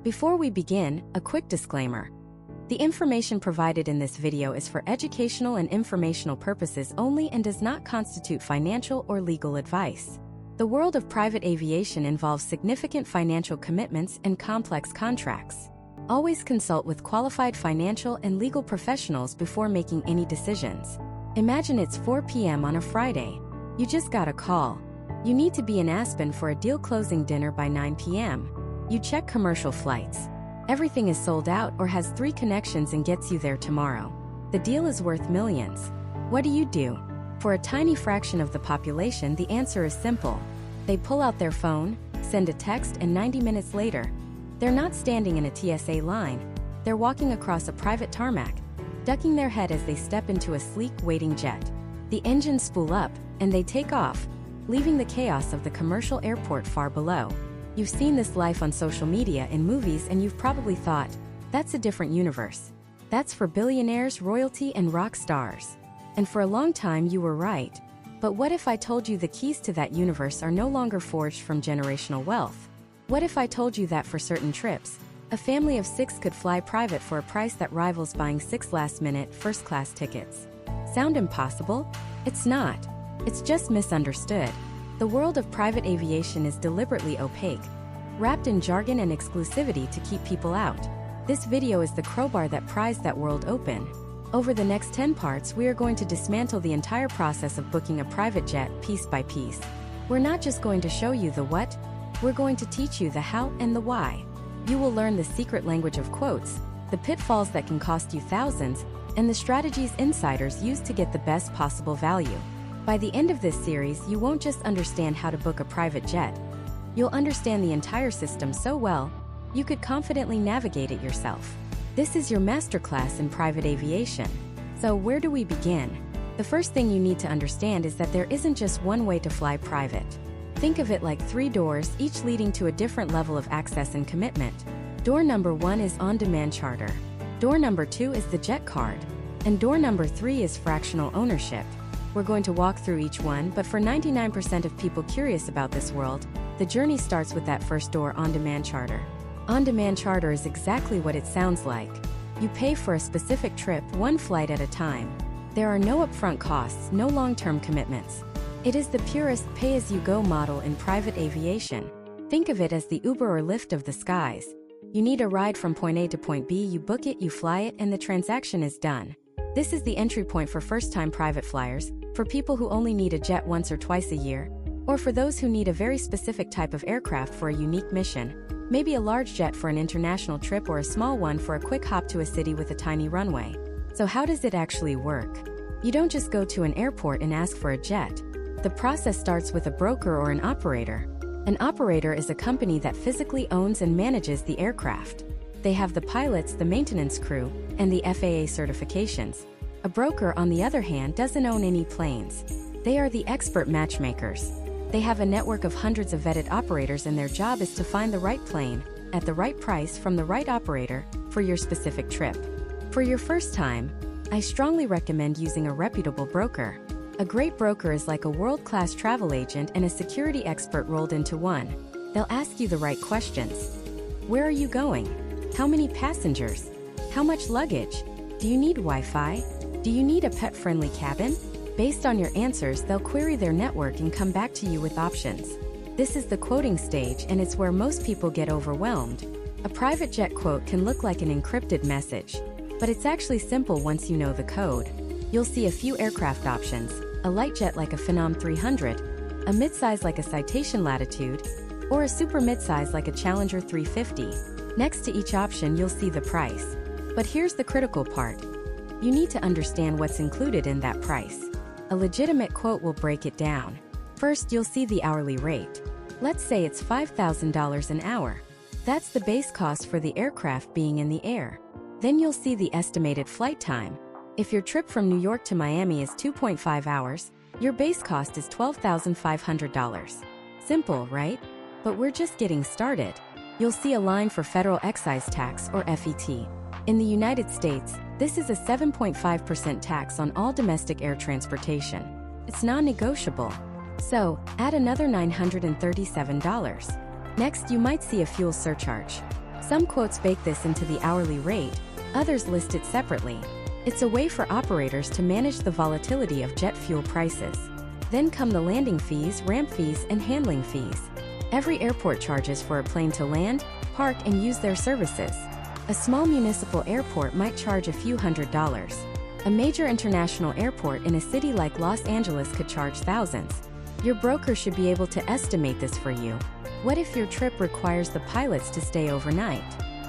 Before we begin, a quick disclaimer. The information provided in this video is for educational and informational purposes only and does not constitute financial or legal advice. The world of private aviation involves significant financial commitments and complex contracts. Always consult with qualified financial and legal professionals before making any decisions. Imagine it's 4 p.m. on a Friday. You just got a call. You need to be in Aspen for a deal-closing dinner by 9 p.m. You check commercial flights. Everything is sold out or has 3 connections and gets you there tomorrow. The deal is worth millions. What do? For a tiny fraction of the population, the answer is simple. They pull out their phone, send a text, and 90 minutes later, they're not standing in a TSA line. They're walking across a private tarmac, ducking their head as they step into a sleek, waiting jet. The engines spool up, and they take off, leaving the chaos of the commercial airport far below. You've seen this life on social media, in movies, and you've probably thought, that's a different universe. That's for billionaires, royalty, and rock stars. And for a long time you were right. But what if I told you the keys to that universe are no longer forged from generational wealth? What if I told you that for certain trips, a family of 6 could fly private for a price that rivals buying 6 last-minute, first-class tickets? Sound impossible? It's not. It's just misunderstood. The world of private aviation is deliberately opaque, wrapped in jargon and exclusivity to keep people out. This video is the crowbar that pries that world open. Over the next 10 parts, we are going to dismantle the entire process of booking a private jet piece by piece. We're not just going to show you the what, we're going to teach you the how and the why. You will learn the secret language of quotes, the pitfalls that can cost you thousands, and the strategies insiders use to get the best possible value. By the end of this series, you won't just understand how to book a private jet. You'll understand the entire system so well, you could confidently navigate it yourself. This is your masterclass in private aviation. So where do we begin? The first thing you need to understand is that there isn't just one way to fly private. Think of it like 3 doors, each leading to a different level of access and commitment. Door number 1 is on-demand charter. Door number 2 is the jet card. And door number 3 is fractional ownership. We're going to walk through each one, but for 99% of people curious about this world, the journey starts with that first door, on-demand charter. On-demand charter is exactly what it sounds like. You pay for a specific trip, one flight at a time. There are no upfront costs, no long-term commitments. It is the purest pay-as-you-go model in private aviation. Think of it as the Uber or Lyft of the skies. You need a ride from point A to point B, you book it, you fly it, and the transaction is done. This is the entry point for first-time private flyers, for people who only need a jet once or twice a year, or for those who need a very specific type of aircraft for a unique mission, maybe a large jet for an international trip or a small one for a quick hop to a city with a tiny runway. So how does it actually work? You don't just go to an airport and ask for a jet. The process starts with a broker or an operator. An operator is a company that physically owns and manages the aircraft. They have the pilots, the maintenance crew, and the FAA certifications. A broker, on the other hand, doesn't own any planes. They are the expert matchmakers. They have a network of hundreds of vetted operators, and their job is to find the right plane, at the right price, from the right operator, for your specific trip. For your first time, I strongly recommend using a reputable broker. A great broker is like a world-class travel agent and a security expert rolled into one. They'll ask you the right questions. Where are you going? How many passengers? How much luggage? Do you need Wi-Fi? Do you need a pet-friendly cabin? Based on your answers, they'll query their network and come back to you with options. This is the quoting stage, and it's where most people get overwhelmed. A private jet quote can look like an encrypted message, but it's actually simple once you know the code. You'll see a few aircraft options, a light jet like a Phenom 300, a midsize like a Citation Latitude, or a super midsize like a Challenger 350. Next to each option, you'll see the price. But here's the critical part. You need to understand what's included in that price. A legitimate quote will break it down. First, you'll see the hourly rate. Let's say it's $5,000 an hour. That's the base cost for the aircraft being in the air. Then you'll see the estimated flight time. If your trip from New York to Miami is 2.5 hours, your base cost is $12,500. Simple, right? But we're just getting started. You'll see a line for federal excise tax, or FET. In the United States, this is a 7.5% tax on all domestic air transportation. It's non-negotiable. So, add another $937. Next, you might see a fuel surcharge. Some quotes bake this into the hourly rate, others list it separately. It's a way for operators to manage the volatility of jet fuel prices. Then come the landing fees, ramp fees, and handling fees. Every airport charges for a plane to land, park, and use their services. A small municipal airport might charge a few $100s. A major international airport in a city like Los Angeles could charge thousands. Your broker should be able to estimate this for you. What if your trip requires the pilots to stay overnight?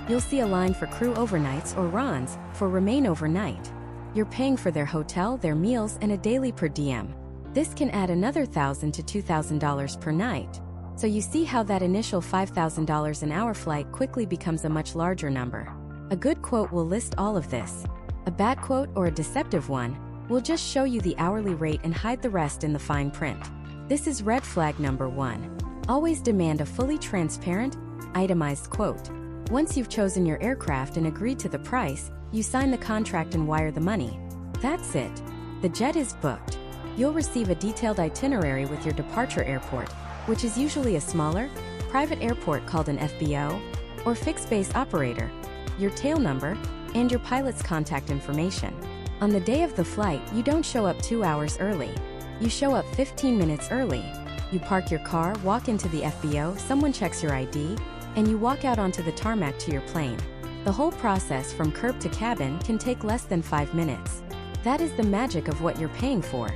You'll see a line for crew overnights or RONs, for remain overnight. You're paying for their hotel, their meals, and a daily per diem. This can add another $1,000 to $2,000 per night. So you see how that initial $5,000 an hour flight quickly becomes a much larger number. A good quote will list all of this. A bad quote or a deceptive one will just show you the hourly rate and hide the rest in the fine print. This is red flag number 1. Always demand a fully transparent, itemized quote. Once you've chosen your aircraft and agreed to the price, you sign the contract and wire the money. That's it. The jet is booked. You'll receive a detailed itinerary with your departure airport, which is usually a smaller, private airport called an FBO, or fixed-base operator, your tail number, and your pilot's contact information. On the day of the flight, you don't show up 2 hours early. You show up 15 minutes early. You park your car, walk into the FBO, someone checks your ID, and you walk out onto the tarmac to your plane. The whole process from curb to cabin can take less than 5 minutes. That is the magic of what you're paying for.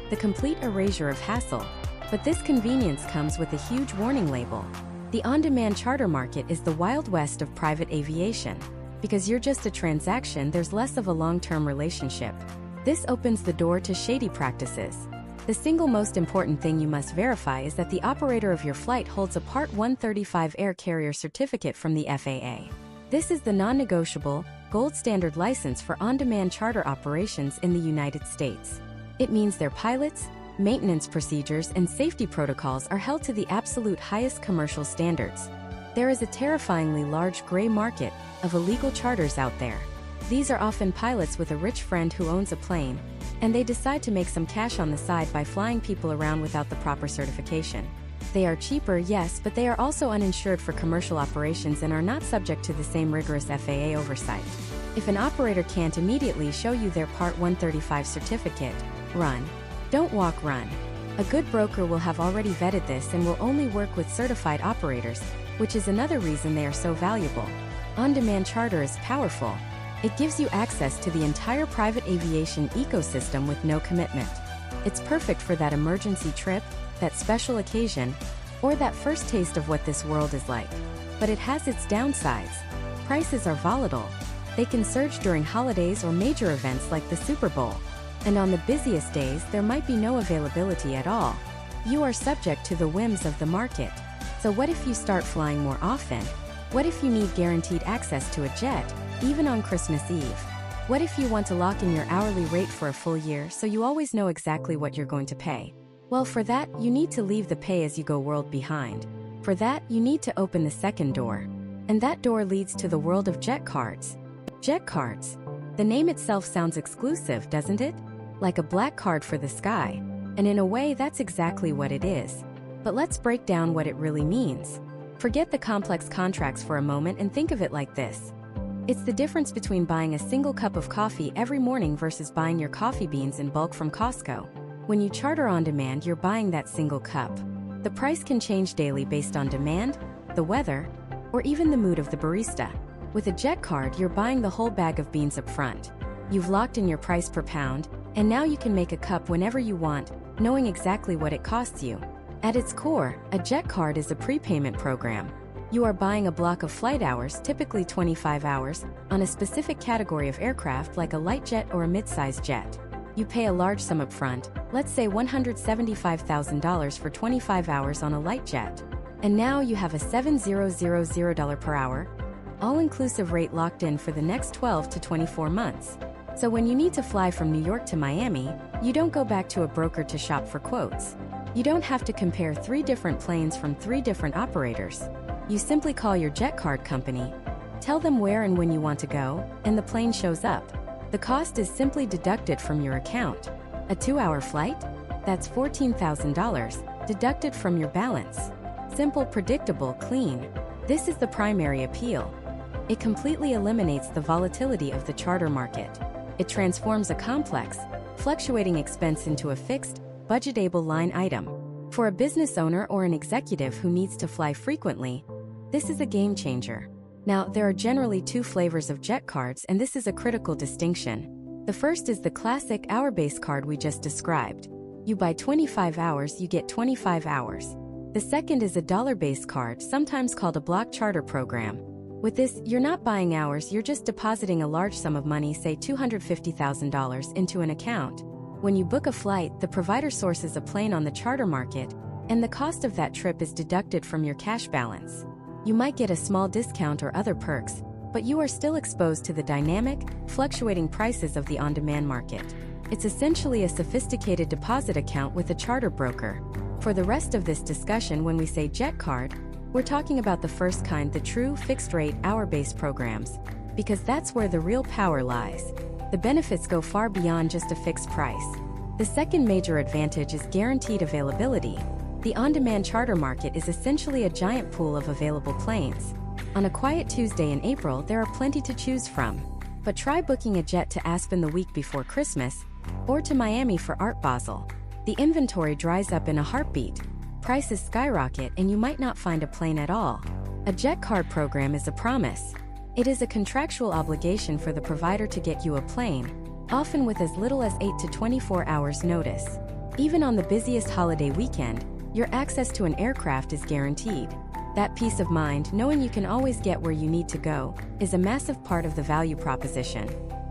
The complete erasure of hassle. But this convenience comes with a huge warning label. The on-demand charter market is the Wild West of private aviation. Because you're just a transaction, there's less of a long-term relationship. This opens the door to shady practices. The single most important thing you must verify is that the operator of your flight holds a Part 135 air carrier certificate from the FAA. This is the non-negotiable, gold standard license for on-demand charter operations in the United States. It means their pilots, maintenance procedures, and safety protocols are held to the absolute highest commercial standards. There is a terrifyingly large gray market of illegal charters out there. These are often pilots with a rich friend who owns a plane, and they decide to make some cash on the side by flying people around without the proper certification. They are cheaper, yes, but they are also uninsured for commercial operations and are not subject to the same rigorous FAA oversight. If an operator can't immediately show you their Part 135 certificate, run. Don't walk, run. A good broker will have already vetted this and will only work with certified operators, which is another reason they are so valuable. On-demand charter is powerful. It gives you access to the entire private aviation ecosystem with no commitment. It's perfect for that emergency trip, that special occasion, or that first taste of what this world is like. But it has its downsides. Prices are volatile. They can surge during holidays or major events like the Super Bowl. And on the busiest days, there might be no availability at all. You are subject to the whims of the market. So what if you start flying more often? What if you need guaranteed access to a jet, even on Christmas Eve? What if you want to lock in your hourly rate for a full year so you always know exactly what you're going to pay? Well, for that, you need to leave the pay-as-you-go world behind. For that, you need to open the second door. And that door leads to the world of jet cards. Jet cards. The name itself sounds exclusive, doesn't it? Like a black card for the sky. And in a way, that's exactly what it is. But let's break down what it really means. Forget the complex contracts for a moment and think of it like this. It's the difference between buying a single cup of coffee every morning versus buying your coffee beans in bulk from Costco. When you charter on demand, you're buying that single cup. The price can change daily based on demand, the weather, or even the mood of the barista. With a jet card, you're buying the whole bag of beans up front. You've locked in your price per pound, and now you can make a cup whenever you want, knowing exactly what it costs you. At its core, a jet card is a prepayment program. You are buying a block of flight hours, typically 25 hours, on a specific category of aircraft like a light jet or a mid-sized jet. You pay a large sum up front, let's say $175,000 for 25 hours on a light jet. And now you have a $7,000 per hour, all-inclusive rate locked in for the next 12 to 24 months. So when you need to fly from New York to Miami, you don't go back to a broker to shop for quotes. You don't have to compare 3 different planes from 3 different operators. You simply call your jet card company, tell them where and when you want to go, and the plane shows up. The cost is simply deducted from your account. A 2-hour flight? That's $14,000, deducted from your balance. Simple, predictable, clean. This is the primary appeal. It completely eliminates the volatility of the charter market. It transforms a complex, fluctuating expense into a fixed, budgetable line item. For a business owner or an executive who needs to fly frequently, this is a game changer. Now, there are generally two flavors of jet cards, and this is a critical distinction. The first is the classic hour-based card we just described. You buy 25 hours, you get 25 hours. The second is a dollar-based card, sometimes called a block charter program. With this, you're not buying hours, you're just depositing a large sum of money, say $250,000, into an account. When you book a flight, the provider sources a plane on the charter market, and the cost of that trip is deducted from your cash balance. You might get a small discount or other perks, but you are still exposed to the dynamic, fluctuating prices of the on-demand market. It's essentially a sophisticated deposit account with a charter broker. For the rest of this discussion, when we say jet card, we're talking about the first kind, the true fixed-rate, hour-based programs, because that's where the real power lies. The benefits go far beyond just a fixed price. The second major advantage is guaranteed availability. The on-demand charter market is essentially a giant pool of available planes. On a quiet Tuesday in April, there are plenty to choose from. But try booking a jet to Aspen the week before Christmas, or to Miami for Art Basel. The inventory dries up in a heartbeat. Prices skyrocket, and you might not find a plane at all. A jet card program is a promise. It is a contractual obligation for the provider to get you a plane, often with as little as 8 to 24 hours notice. Even on the busiest holiday weekend, your access to an aircraft is guaranteed. That peace of mind, knowing you can always get where you need to go, is a massive part of the value proposition.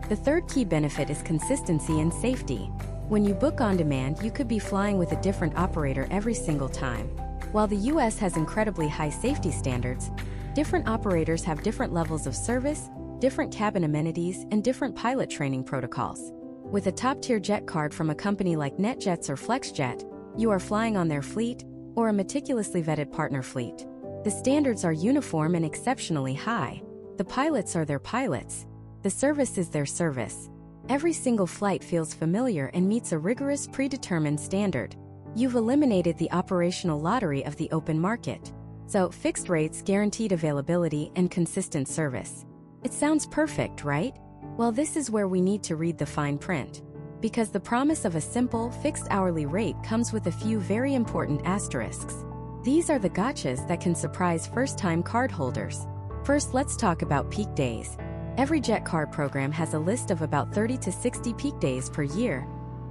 The third key benefit is consistency and safety. When you book on demand, you could be flying with a different operator every single time. While the US has incredibly high safety standards, different operators have different levels of service, different cabin amenities, and different pilot training protocols. With a top-tier jet card from a company like NetJets or FlexJet, you are flying on their fleet, or a meticulously vetted partner fleet. The standards are uniform and exceptionally high. The pilots are their pilots. The service is their service. Every single flight feels familiar and meets a rigorous predetermined standard. You've eliminated the operational lottery of the open market. So, fixed rates, guaranteed availability, and consistent service. It sounds perfect, right? Well, this is where we need to read the fine print. Because the promise of a simple, fixed hourly rate comes with a few very important asterisks. These are the gotchas that can surprise first-time cardholders. First, let's talk about peak days. Every jet card program has a list of about 30 to 60 peak days per year.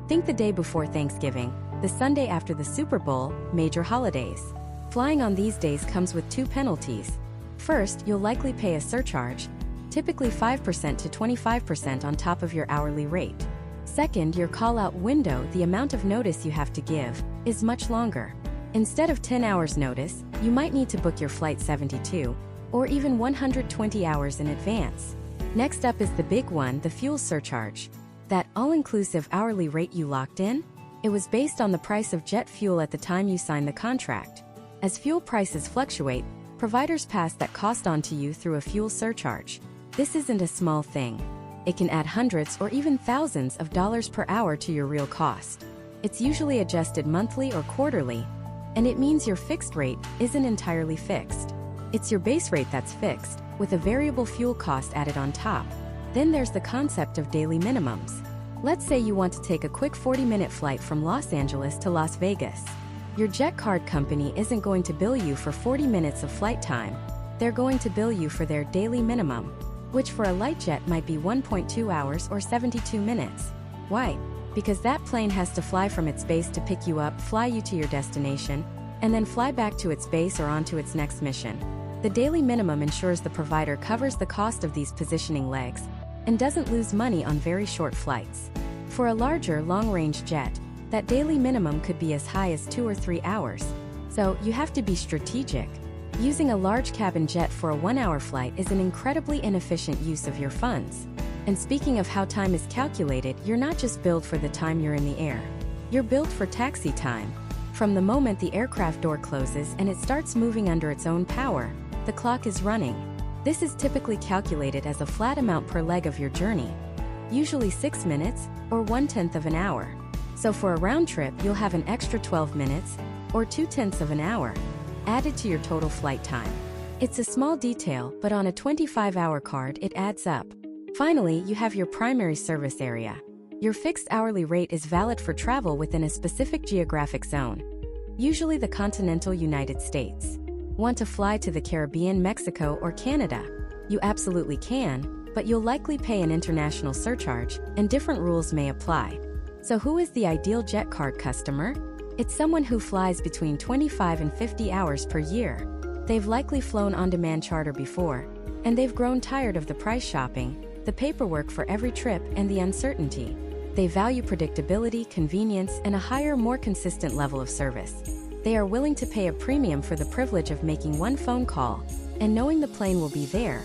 Think the day before Thanksgiving, the Sunday after the Super Bowl, major holidays. Flying on these days comes with two penalties. First, you'll likely pay a surcharge, typically 5% to 25% on top of your hourly rate. Second, your call-out window, the amount of notice you have to give, is much longer. Instead of 10 hours notice, you might need to book your flight 72, or even 120 hours in advance. Next up is the big one, the fuel surcharge. That all-inclusive hourly rate you locked in? It was based on the price of jet fuel at the time you signed the contract. As fuel prices fluctuate, providers pass that cost on to you through a fuel surcharge. This isn't a small thing. It can add hundreds or even thousands of dollars per hour to your real cost. It's usually adjusted monthly or quarterly, and it means your fixed rate isn't entirely fixed. It's your base rate that's fixed, with a variable fuel cost added on top. Then there's the concept of daily minimums. Let's say you want to take a quick 40-minute flight from Los Angeles to Las Vegas. Your jet card company isn't going to bill you for 40 minutes of flight time. They're going to bill you for their daily minimum, which for a light jet might be 1.2 hours or 72 minutes. Why? Because that plane has to fly from its base to pick you up, fly you to your destination, and then fly back to its base or onto its next mission. The daily minimum ensures the provider covers the cost of these positioning legs and doesn't lose money on very short flights. For a larger, long-range jet, that daily minimum could be as high as 2 or 3 hours. So, you have to be strategic. Using a large cabin jet for a 1-hour flight is an incredibly inefficient use of your funds. And speaking of how time is calculated, you're not just billed for the time you're in the air. You're billed for taxi time. From the moment the aircraft door closes and it starts moving under its own power, the clock is running. This is typically calculated as a flat amount per leg of your journey, usually 6 minutes or 1/10 of an hour. So for a round trip, you'll have an extra 12 minutes or 2/10 of an hour added to your total flight time. It's a small detail, but on a 25-hour card it adds up. Finally, you have your primary service area. Your fixed hourly rate is valid for travel within a specific geographic zone, usually the continental United States. Want to fly to the Caribbean, Mexico, or Canada? You absolutely can, but you'll likely pay an international surcharge, and different rules may apply. So who is the ideal jet card customer? It's someone who flies between 25 and 50 hours per year. They've likely flown on-demand charter before, and they've grown tired of the price shopping, the paperwork for every trip, and the uncertainty. They value predictability, convenience, and a higher, more consistent level of service. They are willing to pay a premium for the privilege of making one phone call and knowing the plane will be there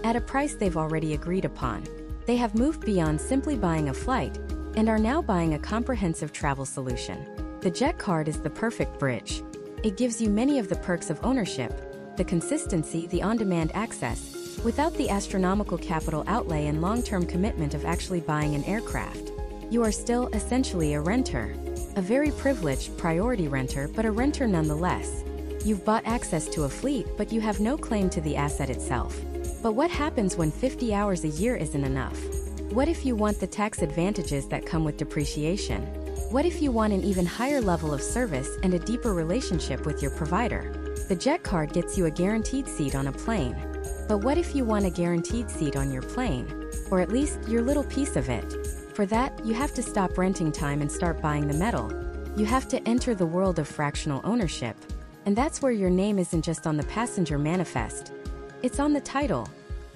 at a price they've already agreed upon. They have moved beyond simply buying a flight and are now buying a comprehensive travel solution. The jet card is the perfect bridge. It gives you many of the perks of ownership, the consistency, the on-demand access, without the astronomical capital outlay and long-term commitment of actually buying an aircraft. You are still essentially a renter. A very privileged priority renter, but a renter nonetheless. You've bought access to a fleet, but you have no claim to the asset itself. But what happens when 50 hours a year isn't enough? What if you want the tax advantages that come with depreciation? What if you want an even higher level of service and a deeper relationship with your provider? The jet card gets you a guaranteed seat on a plane. But what if you want a guaranteed seat on your plane? Or at least your little piece of it? For that, you have to stop renting time and start buying the metal. You have to enter the world of fractional ownership. And that's where your name isn't just on the passenger manifest. It's on the title.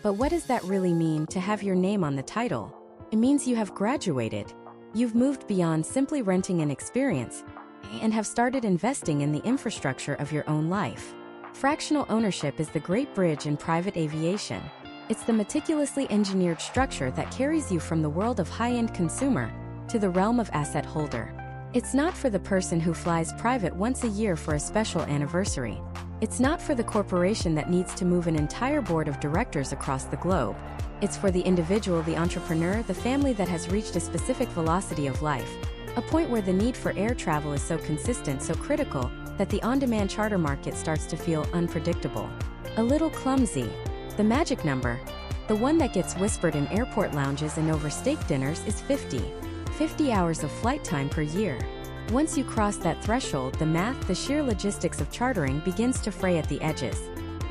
But what does that really mean, to have your name on the title? It means you have graduated. You've moved beyond simply renting an experience and have started investing in the infrastructure of your own life. Fractional ownership is the great bridge in private aviation. It's the meticulously engineered structure that carries you from the world of high-end consumer to the realm of asset holder. It's not for the person who flies private once a year for a special anniversary. It's not for the corporation that needs to move an entire board of directors across the globe. It's for the individual, the entrepreneur, the family that has reached a specific velocity of life, a point where the need for air travel is so consistent, so critical, that the on-demand charter market starts to feel unpredictable. A little clumsy. The magic number, the one that gets whispered in airport lounges and over steak dinners, is 50. 50 hours of flight time per year. Once you cross that threshold, the math, the sheer logistics of chartering begins to fray at the edges.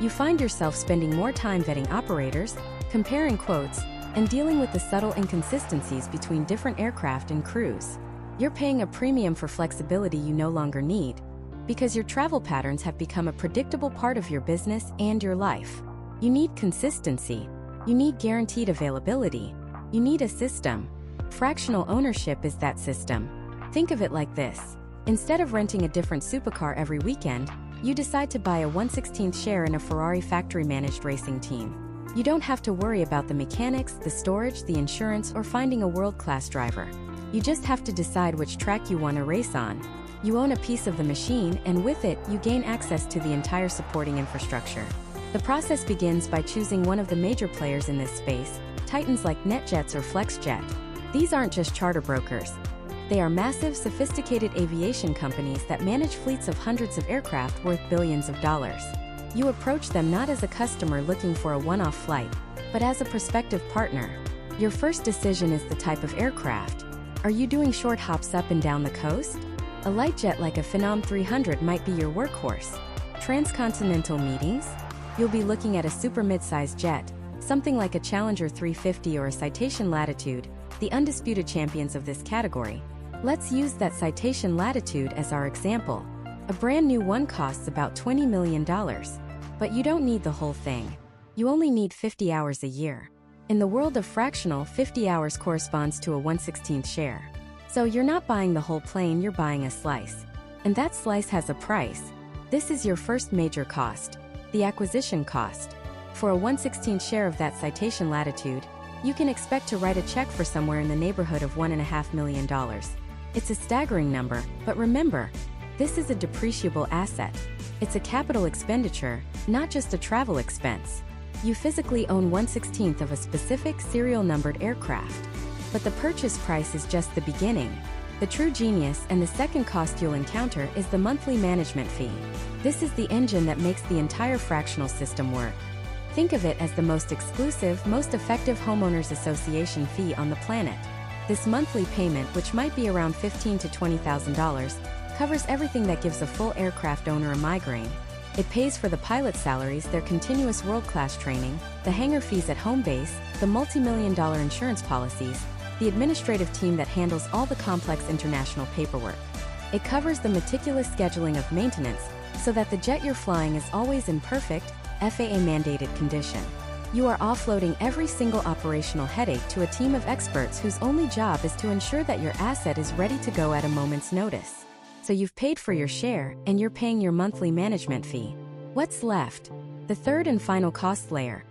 You find yourself spending more time vetting operators, comparing quotes, and dealing with the subtle inconsistencies between different aircraft and crews. You're paying a premium for flexibility you no longer need, because your travel patterns have become a predictable part of your business and your life. You need consistency. You need guaranteed availability. You need a system. Fractional ownership is that system. Think of it like this. Instead of renting a different supercar every weekend, you decide to buy a 1/16th share in a Ferrari factory-managed racing team. You don't have to worry about the mechanics, the storage, the insurance, or finding a world-class driver. You just have to decide which track you want to race on. You own a piece of the machine, and with it, you gain access to the entire supporting infrastructure. The process begins by choosing one of the major players in this space, titans like NetJets or FlexJet. These aren't just charter brokers. They are massive, sophisticated aviation companies that manage fleets of hundreds of aircraft worth billions of dollars. You approach them not as a customer looking for a one-off flight, but as a prospective partner. Your first decision is the type of aircraft. Are you doing short hops up and down the coast? A light jet like a Phenom 300 might be your workhorse. Transcontinental meetings? You'll be looking at a super mid-sized jet, something like a Challenger 350 or a Citation Latitude, the undisputed champions of this category. Let's use that Citation Latitude as our example. A brand new one costs about $20 million. But you don't need the whole thing. You only need 50 hours a year. In the world of fractional, 50 hours corresponds to a 1/16th share. So you're not buying the whole plane, you're buying a slice. And that slice has a price. This is your first major cost, the acquisition cost. For a 1/16th share of that Citation Latitude, you can expect to write a check for somewhere in the neighborhood of $1.5 million. It's a staggering number, but remember, this is a depreciable asset. It's a capital expenditure, not just a travel expense. You physically own 1/16th of a specific serial numbered aircraft. But the purchase price is just the beginning. The true genius and the second cost you'll encounter is the monthly management fee. This is the engine that makes the entire fractional system work. Think of it as the most exclusive, most effective homeowners association fee on the planet. This monthly payment, which might be around $15,000 to $20,000, covers everything that gives a full aircraft owner a migraine. It pays for the pilot salaries, their continuous world-class training, the hangar fees at home base, the multi-million-dollar insurance policies, the administrative team that handles all the complex international paperwork. It covers the meticulous scheduling of maintenance so that the jet you're flying is always in perfect, FAA-mandated condition. You are offloading every single operational headache to a team of experts whose only job is to ensure that your asset is ready to go at a moment's notice. So you've paid for your share, and you're paying your monthly management fee. What's left? The third and final cost layer.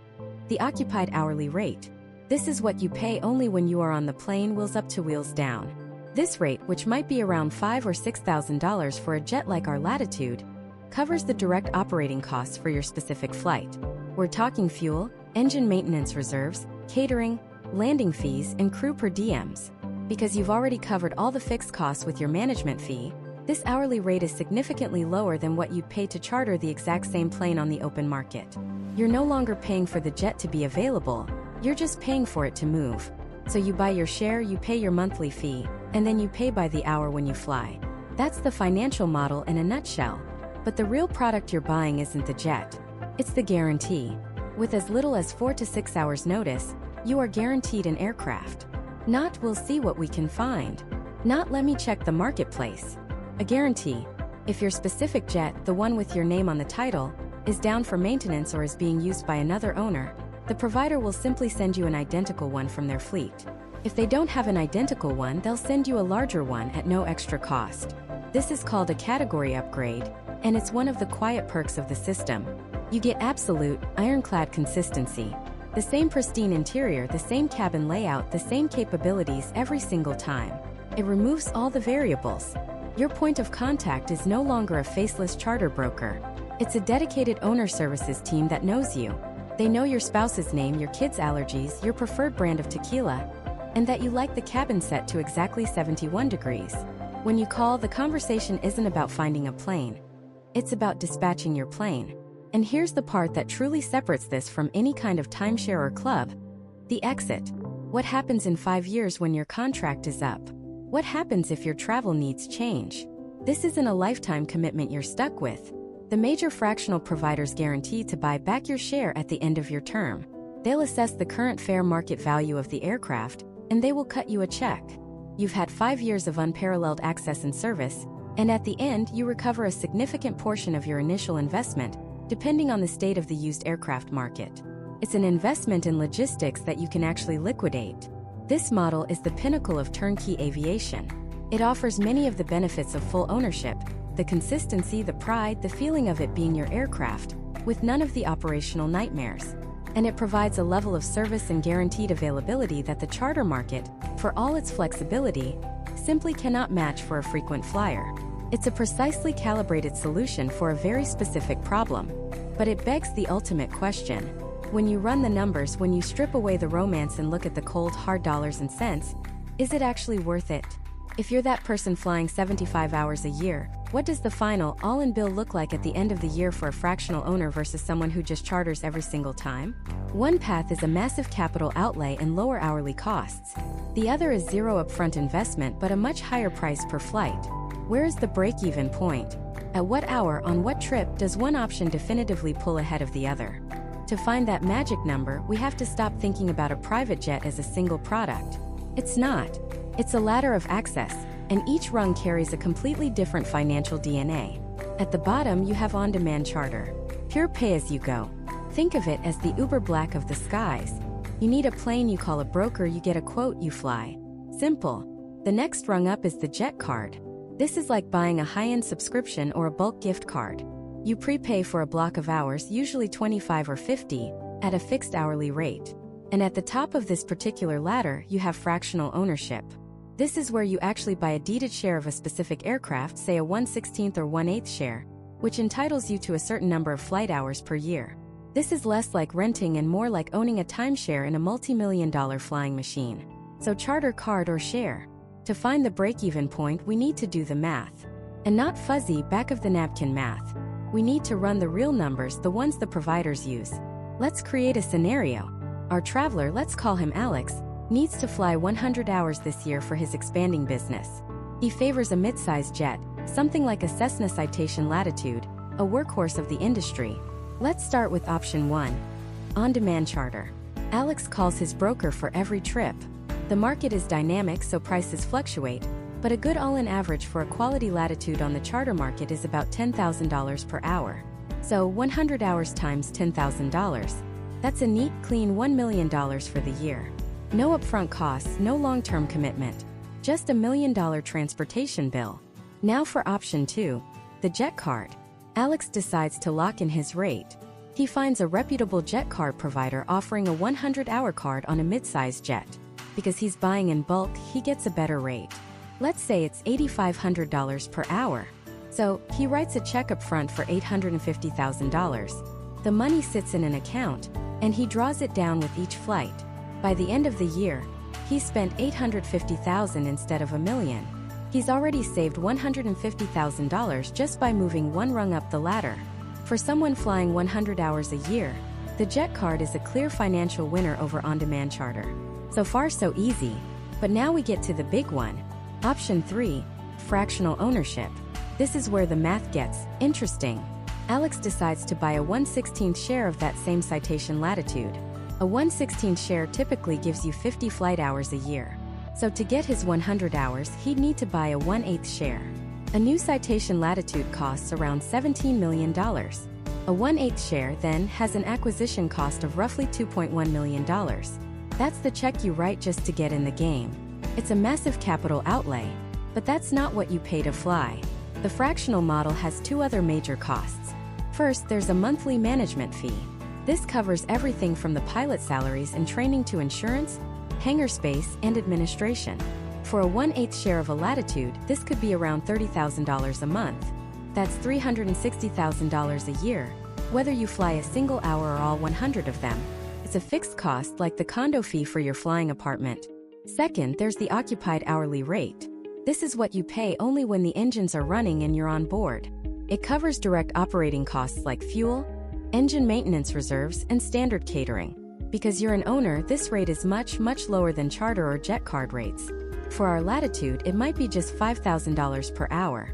The occupied hourly rate. This is what you pay only when you are on the plane, wheels up to wheels down. This rate, which might be around $5,000 or $6,000 for a jet like our Latitude, covers the direct operating costs for your specific flight. We're talking fuel, engine maintenance reserves, catering, landing fees, and crew per diems. Because you've already covered all the fixed costs with your management fee, this hourly rate is significantly lower than what you'd pay to charter the exact same plane on the open market. You're no longer paying for the jet to be available, you're just paying for it to move. So you buy your share, you pay your monthly fee, and then you pay by the hour when you fly. That's the financial model in a nutshell. But the real product you're buying isn't the jet. It's the guarantee. With as little as 4 to 6 hours notice, you are guaranteed an aircraft. Not "we'll see what we can find." Not "let me check the marketplace." A guarantee. If your specific jet, the one with your name on the title, is down for maintenance or is being used by another owner, the provider will simply send you an identical one from their fleet. If they don't have an identical one, they'll send you a larger one at no extra cost. This is called a category upgrade, and it's one of the quiet perks of the system. You get absolute, ironclad consistency. The same pristine interior, the same cabin layout, the same capabilities every single time. It removes all the variables. Your point of contact is no longer a faceless charter broker. It's a dedicated owner services team that knows you. They know your spouse's name, your kids' allergies, your preferred brand of tequila, and that you like the cabin set to exactly 71 degrees. When you call, the conversation isn't about finding a plane. It's about dispatching your plane. And here's the part that truly separates this from any kind of timeshare or club: the exit. What happens in 5 years when your contract is up? What happens if your travel needs change? This isn't a lifetime commitment you're stuck with. The major fractional providers guarantee to buy back your share at the end of your term. They'll assess the current fair market value of the aircraft, and they will cut you a check. You've had 5 years of unparalleled access and service, and at the end you recover a significant portion of your initial investment, depending on the state of the used aircraft market. It's an investment in logistics that you can actually liquidate. This model is the pinnacle of turnkey aviation. It offers many of the benefits of full ownership: the consistency, the pride, the feeling of it being your aircraft, with none of the operational nightmares. And it provides a level of service and guaranteed availability that the charter market, for all its flexibility, simply cannot match for a frequent flyer. It's a precisely calibrated solution for a very specific problem. But it begs the ultimate question. When you run the numbers, when you strip away the romance and look at the cold, hard dollars and cents, is it actually worth it? If you're that person flying 75 hours a year, what does the final, all-in bill look like at the end of the year for a fractional owner versus someone who just charters every single time? One path is a massive capital outlay and lower hourly costs. The other is zero upfront investment but a much higher price per flight. Where is the break-even point? At what hour, on what trip, does one option definitively pull ahead of the other? To find that magic number, we have to stop thinking about a private jet as a single product. It's not. It's a ladder of access, and each rung carries a completely different financial DNA. At the bottom, you have on-demand charter. Pure pay-as-you-go. Think of it as the Uber Black of the skies. You need a plane, you call a broker, you get a quote, you fly. Simple. The next rung up is the jet card. This is like buying a high-end subscription or a bulk gift card. You prepay for a block of hours, usually 25 or 50, at a fixed hourly rate. And at the top of this particular ladder, you have fractional ownership. This is where you actually buy a deeded share of a specific aircraft, say a 1/16 or 1/8 share, which entitles you to a certain number of flight hours per year. This is less like renting and more like owning a timeshare in a multi-million-dollar flying machine. So charter, card, or share. To find the break-even point, we need to do the math. And not fuzzy, back-of-the-napkin math. We need to run the real numbers, the ones the providers use. Let's create a scenario. Our traveler, let's call him Alex, needs to fly 100 hours this year for his expanding business. He favors a mid-sized jet, something like a Cessna Citation Latitude, a workhorse of the industry. Let's start with option 1. On-demand charter. Alex calls his broker for every trip. The market is dynamic, so prices fluctuate, but a good all-in average for a quality Latitude on the charter market is about $10,000 per hour. So 100 hours times $10,000. That's a neat, clean $1 million for the year. No upfront costs, no long-term commitment. Just $1 million transportation bill. Now for option 2, the jet card. Alex decides to lock in his rate. He finds a reputable jet card provider offering a 100-hour card on a mid-sized jet. Because he's buying in bulk, he gets a better rate. Let's say it's $8,500 per hour. So, he writes a check up front for $850,000. The money sits in an account, and he draws it down with each flight. By the end of the year, he spent $850,000 instead of $1 million. He's already saved $150,000 just by moving one rung up the ladder. For someone flying 100 hours a year, the jet card is a clear financial winner over on-demand charter. So far so easy, but now we get to the big one. Option 3, fractional ownership. This is where the math gets interesting. Alex decides to buy a 1/16th share of that same Citation Latitude. A 1/16th share typically gives you 50 flight hours a year. So to get his 100 hours, he'd need to buy a 1/8 share. A new Citation Latitude costs around $17 million. A 1/8 share then has an acquisition cost of roughly $2.1 million. That's the check you write just to get in the game. It's a massive capital outlay, but that's not what you pay to fly. The fractional model has 2 other major costs. First, there's a monthly management fee. This covers everything from the pilot salaries and training to insurance, hangar space, and administration. For a 1/8 share of a Latitude, this could be around $30,000 a month. That's $360,000 a year, whether you fly a single hour or all 100 of them. It's a fixed cost like the condo fee for your flying apartment. Second, there's the occupied hourly rate. This is what you pay only when the engines are running and you're on board. It covers direct operating costs like fuel, engine maintenance reserves, and standard catering. Because you're an owner, this rate is much, much lower than charter or jet card rates. For our Latitude, it might be just $5,000 per hour.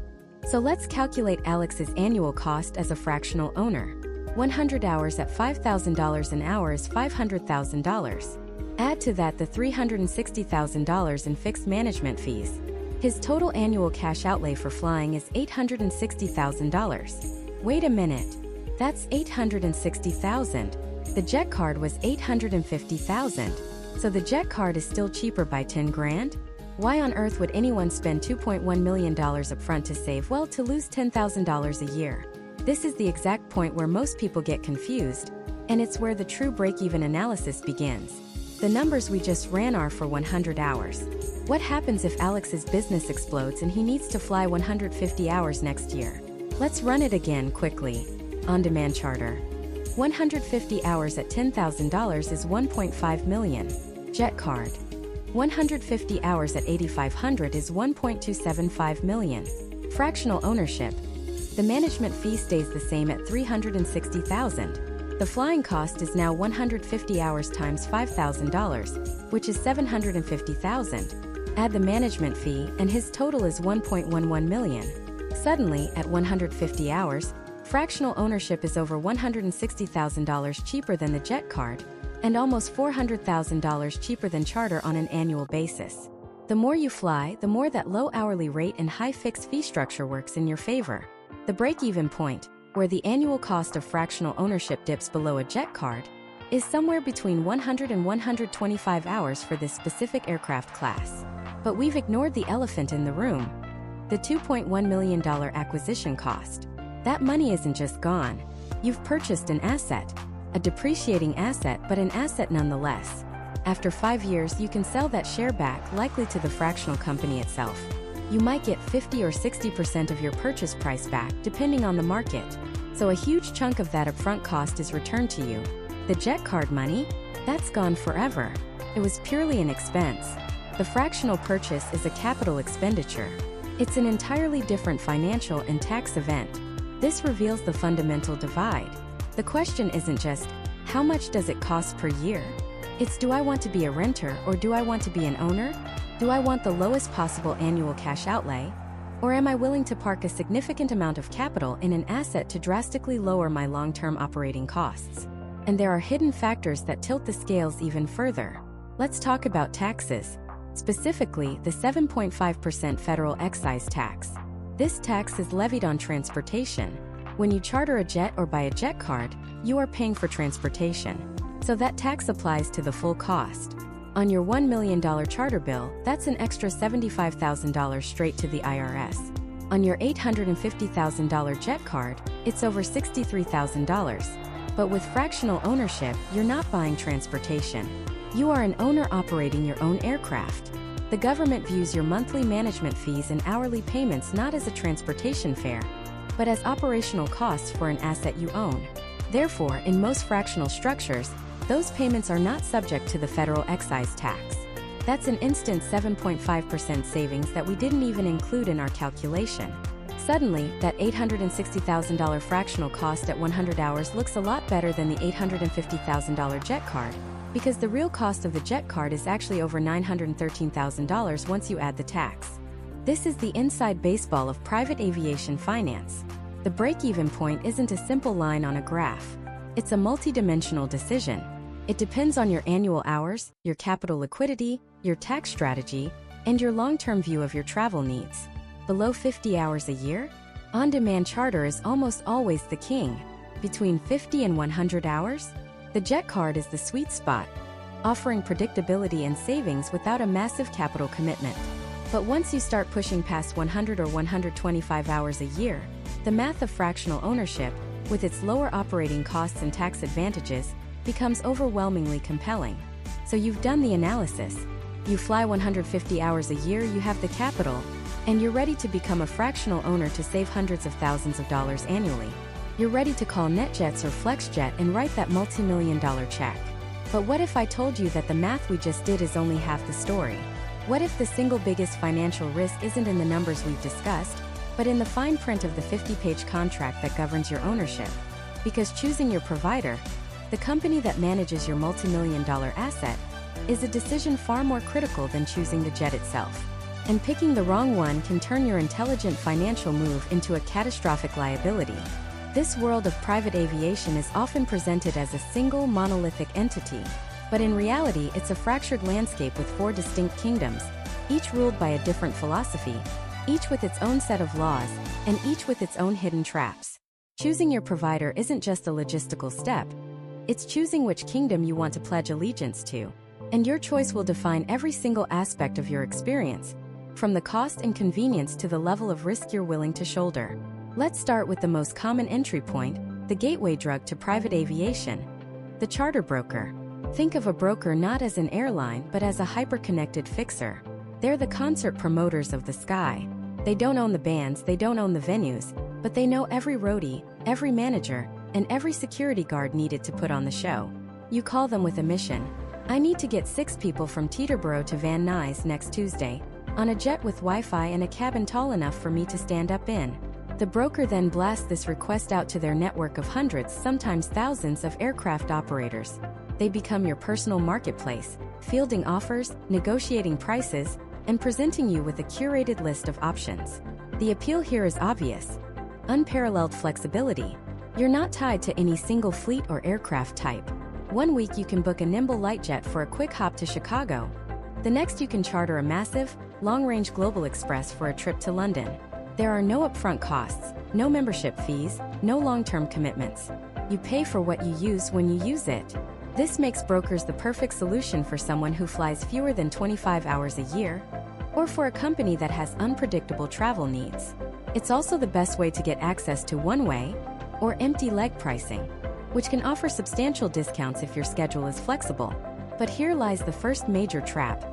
So let's calculate Alex's annual cost as a fractional owner. 100 hours at $5,000 an hour is $500,000. Add to that the $360,000 in fixed management fees. His total annual cash outlay for flying is $860,000. Wait a minute. That's $860,000. The jet card was $850,000. So the jet card is still cheaper by 10 grand? Why on earth would anyone spend $2.1 million up front to save, well, to lose $10,000 a year? This is the exact point where most people get confused, and it's where the true break-even analysis begins. The numbers we just ran are for 100 hours. What happens if Alex's business explodes and he needs to fly 150 hours next year? Let's run it again quickly. On-demand charter. 150 hours at $10,000 is $1.5 million. Jet card. 150 hours at $8,500 is $1.275 million. Fractional ownership. The management fee stays the same at $360,000. The flying cost is now 150 hours times $5,000, which is $750,000. Add the management fee, and his total is $1.11 million. Suddenly, at 150 hours, fractional ownership is over $160,000 cheaper than the jet card, and almost $400,000 cheaper than charter on an annual basis. The more you fly, the more that low hourly rate and high fixed fee structure works in your favor. The break-even point, where the annual cost of fractional ownership dips below a jet card, is somewhere between 100 and 125 hours for this specific aircraft class. But we've ignored the elephant in the room: the $2.1 million acquisition cost. That money isn't just gone. You've purchased an asset. A depreciating asset, but an asset nonetheless. After 5 years, you can sell that share back, likely to the fractional company itself. You might get 50 or 60% of your purchase price back, depending on the market. So a huge chunk of that upfront cost is returned to you. The jet card money? That's gone forever. It was purely an expense. The fractional purchase is a capital expenditure. It's an entirely different financial and tax event. This reveals the fundamental divide. The question isn't just, how much does it cost per year? It's, do I want to be a renter or do I want to be an owner? Do I want the lowest possible annual cash outlay? Or am I willing to park a significant amount of capital in an asset to drastically lower my long-term operating costs? And there are hidden factors that tilt the scales even further. Let's talk about taxes. Specifically, the 7.5% federal excise tax. This tax is levied on transportation. When you charter a jet or buy a jet card, you are paying for transportation. So that tax applies to the full cost. On your $1 million charter bill, that's an extra $75,000 straight to the IRS. On your $850,000 jet card, it's over $63,000. But with fractional ownership, you're not buying transportation. You are an owner operating your own aircraft. The government views your monthly management fees and hourly payments not as a transportation fare, but as operational costs for an asset you own. Therefore, in most fractional structures, those payments are not subject to the federal excise tax. That's an instant 7.5% savings that we didn't even include in our calculation. Suddenly, that $860,000 fractional cost at 100 hours looks a lot better than the $850,000 jet card, because the real cost of the jet card is actually over $913,000 once you add the tax. This is the inside baseball of private aviation finance. The break-even point isn't a simple line on a graph. It's a multidimensional decision. It depends on your annual hours, your capital liquidity, your tax strategy, and your long-term view of your travel needs. Below 50 hours a year? On-demand charter is almost always the king. Between 50 and 100 hours? The jet card is the sweet spot, offering predictability and savings without a massive capital commitment. But once you start pushing past 100 or 125 hours a year, the math of fractional ownership, with its lower operating costs and tax advantages, becomes overwhelmingly compelling. So you've done the analysis. You fly 150 hours a year, you have the capital, and you're ready to become a fractional owner to save hundreds of thousands of dollars annually. You're ready to call NetJets or FlexJet and write that multi-million-dollar check. But what if I told you that the math we just did is only half the story? What if the single biggest financial risk isn't in the numbers we've discussed, but in the fine print of the 50-page contract that governs your ownership? Because choosing your provider, the company that manages your multi-million-dollar asset, is a decision far more critical than choosing the jet itself. And picking the wrong one can turn your intelligent financial move into a catastrophic liability. This world of private aviation is often presented as a single monolithic entity, but in reality it's a fractured landscape with 4 distinct kingdoms, each ruled by a different philosophy, each with its own set of laws, and each with its own hidden traps. Choosing your provider isn't just a logistical step, it's choosing which kingdom you want to pledge allegiance to. And your choice will define every single aspect of your experience, from the cost and convenience to the level of risk you're willing to shoulder. Let's start with the most common entry point, the gateway drug to private aviation: the charter broker. Think of a broker not as an airline but as a hyper-connected fixer. They're the concert promoters of the sky. They don't own the bands, they don't own the venues, but they know every roadie, every manager, and every security guard needed to put on the show. You call them with a mission. I need to get 6 people from Teterboro to Van Nuys next Tuesday, on a jet with Wi-Fi and a cabin tall enough for me to stand up in. The broker then blasts this request out to their network of hundreds, sometimes thousands of aircraft operators. They become your personal marketplace, fielding offers, negotiating prices, and presenting you with a curated list of options. The appeal here is obvious. Unparalleled flexibility. You're not tied to any single fleet or aircraft type. One week you can book a nimble light jet for a quick hop to Chicago. The next you can charter a massive, long-range Global Express for a trip to London. There are no upfront costs, no membership fees, no long-term commitments. You pay for what you use when you use it. This makes brokers the perfect solution for someone who flies fewer than 25 hours a year, or for a company that has unpredictable travel needs. It's also the best way to get access to one-way or empty leg pricing, which can offer substantial discounts if your schedule is flexible. But here lies the first major trap: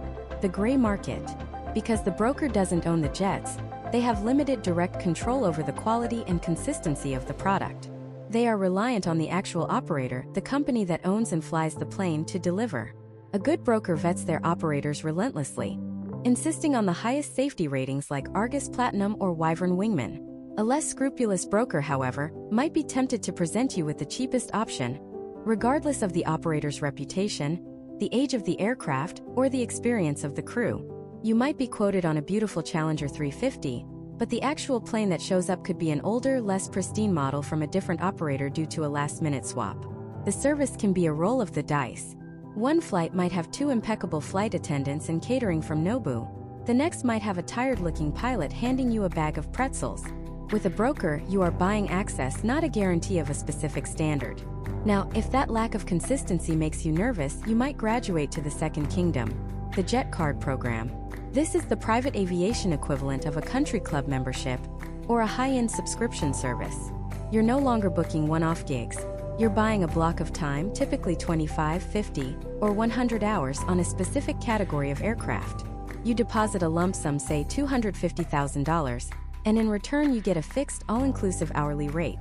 the gray market. Because the broker doesn't own the jets, they have limited direct control over the quality and consistency of the product. They are reliant on the actual operator, the company that owns and flies the plane, to deliver. A good broker vets their operators relentlessly, insisting on the highest safety ratings like Argus Platinum or Wyvern Wingman. A less scrupulous broker, however, might be tempted to present you with the cheapest option, regardless of the operator's reputation, the age of the aircraft, or the experience of the crew. You might be quoted on a beautiful Challenger 350, but the actual plane that shows up could be an older, less pristine model from a different operator due to a last-minute swap. The service can be a roll of the dice. One flight might have 2 impeccable flight attendants and catering from Nobu. The next might have a tired-looking pilot handing you a bag of pretzels. With a broker, you are buying access, not a guarantee of a specific standard. Now, if that lack of consistency makes you nervous, you might graduate to the second kingdom, the Jet Card program. This is the private aviation equivalent of a country club membership or a high-end subscription service. You're no longer booking one-off gigs. You're buying a block of time, typically 25, 50, or 100 hours on a specific category of aircraft. You deposit a lump sum, say $250,000, and in return you get a fixed, all-inclusive hourly rate.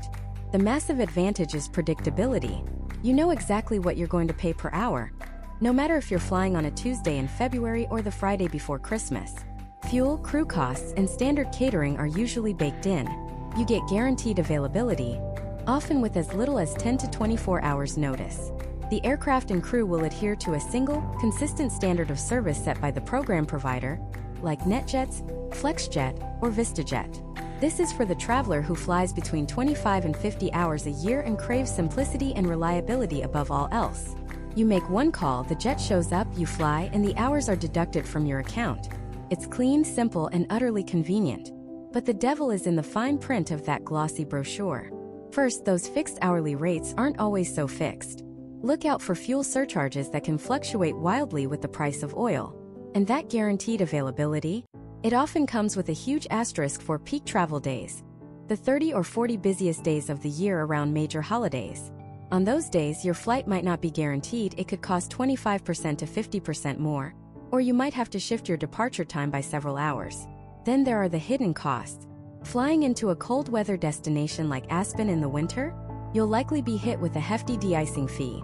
The massive advantage is predictability. You know exactly what you're going to pay per hour, no matter if you're flying on a Tuesday in February or the Friday before Christmas. Fuel, crew costs, and standard catering are usually baked in. You get guaranteed availability, often with as little as 10 to 24 hours notice. The aircraft and crew will adhere to a single, consistent standard of service set by the program provider, like NetJets, FlexJet, or VistaJet. This is for the traveler who flies between 25 and 50 hours a year and craves simplicity and reliability above all else. You make one call, the jet shows up, you fly, and the hours are deducted from your account. It's clean, simple, and utterly convenient. But the devil is in the fine print of that glossy brochure. First, those fixed hourly rates aren't always so fixed. Look out for fuel surcharges that can fluctuate wildly with the price of oil. And that guaranteed availability? It often comes with a huge asterisk for peak travel days, the 30 or 40 busiest days of the year around major holidays. On those days, your flight might not be guaranteed. It could cost 25% to 50% more, or you might have to shift your departure time by several hours. Then there are the hidden costs. Flying into a cold weather destination like Aspen in the winter, you'll likely be hit with a hefty de-icing fee,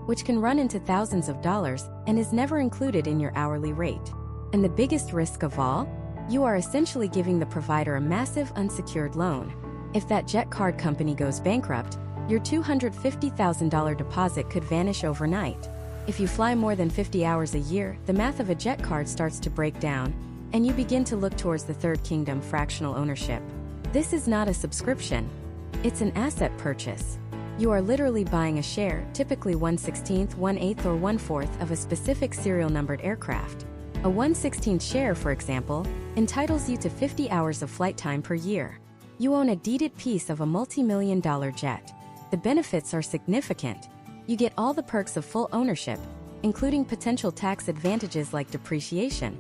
which can run into thousands of dollars and is never included in your hourly rate. And the biggest risk of all? You are essentially giving the provider a massive unsecured loan. If that jet card company goes bankrupt, your $250,000 deposit could vanish overnight. If you fly more than 50 hours a year, the math of a jet card starts to break down, and you begin to look towards the third kingdom, fractional ownership. This is not a subscription. It's an asset purchase. You are literally buying a share, typically 1/16, 1/8, or 1/4 of a specific serial numbered aircraft. A 1/16 share, for example, entitles you to 50 hours of flight time per year. You own a deeded piece of a multi-million-dollar jet. The benefits are significant. You get all the perks of full ownership, including potential tax advantages like depreciation,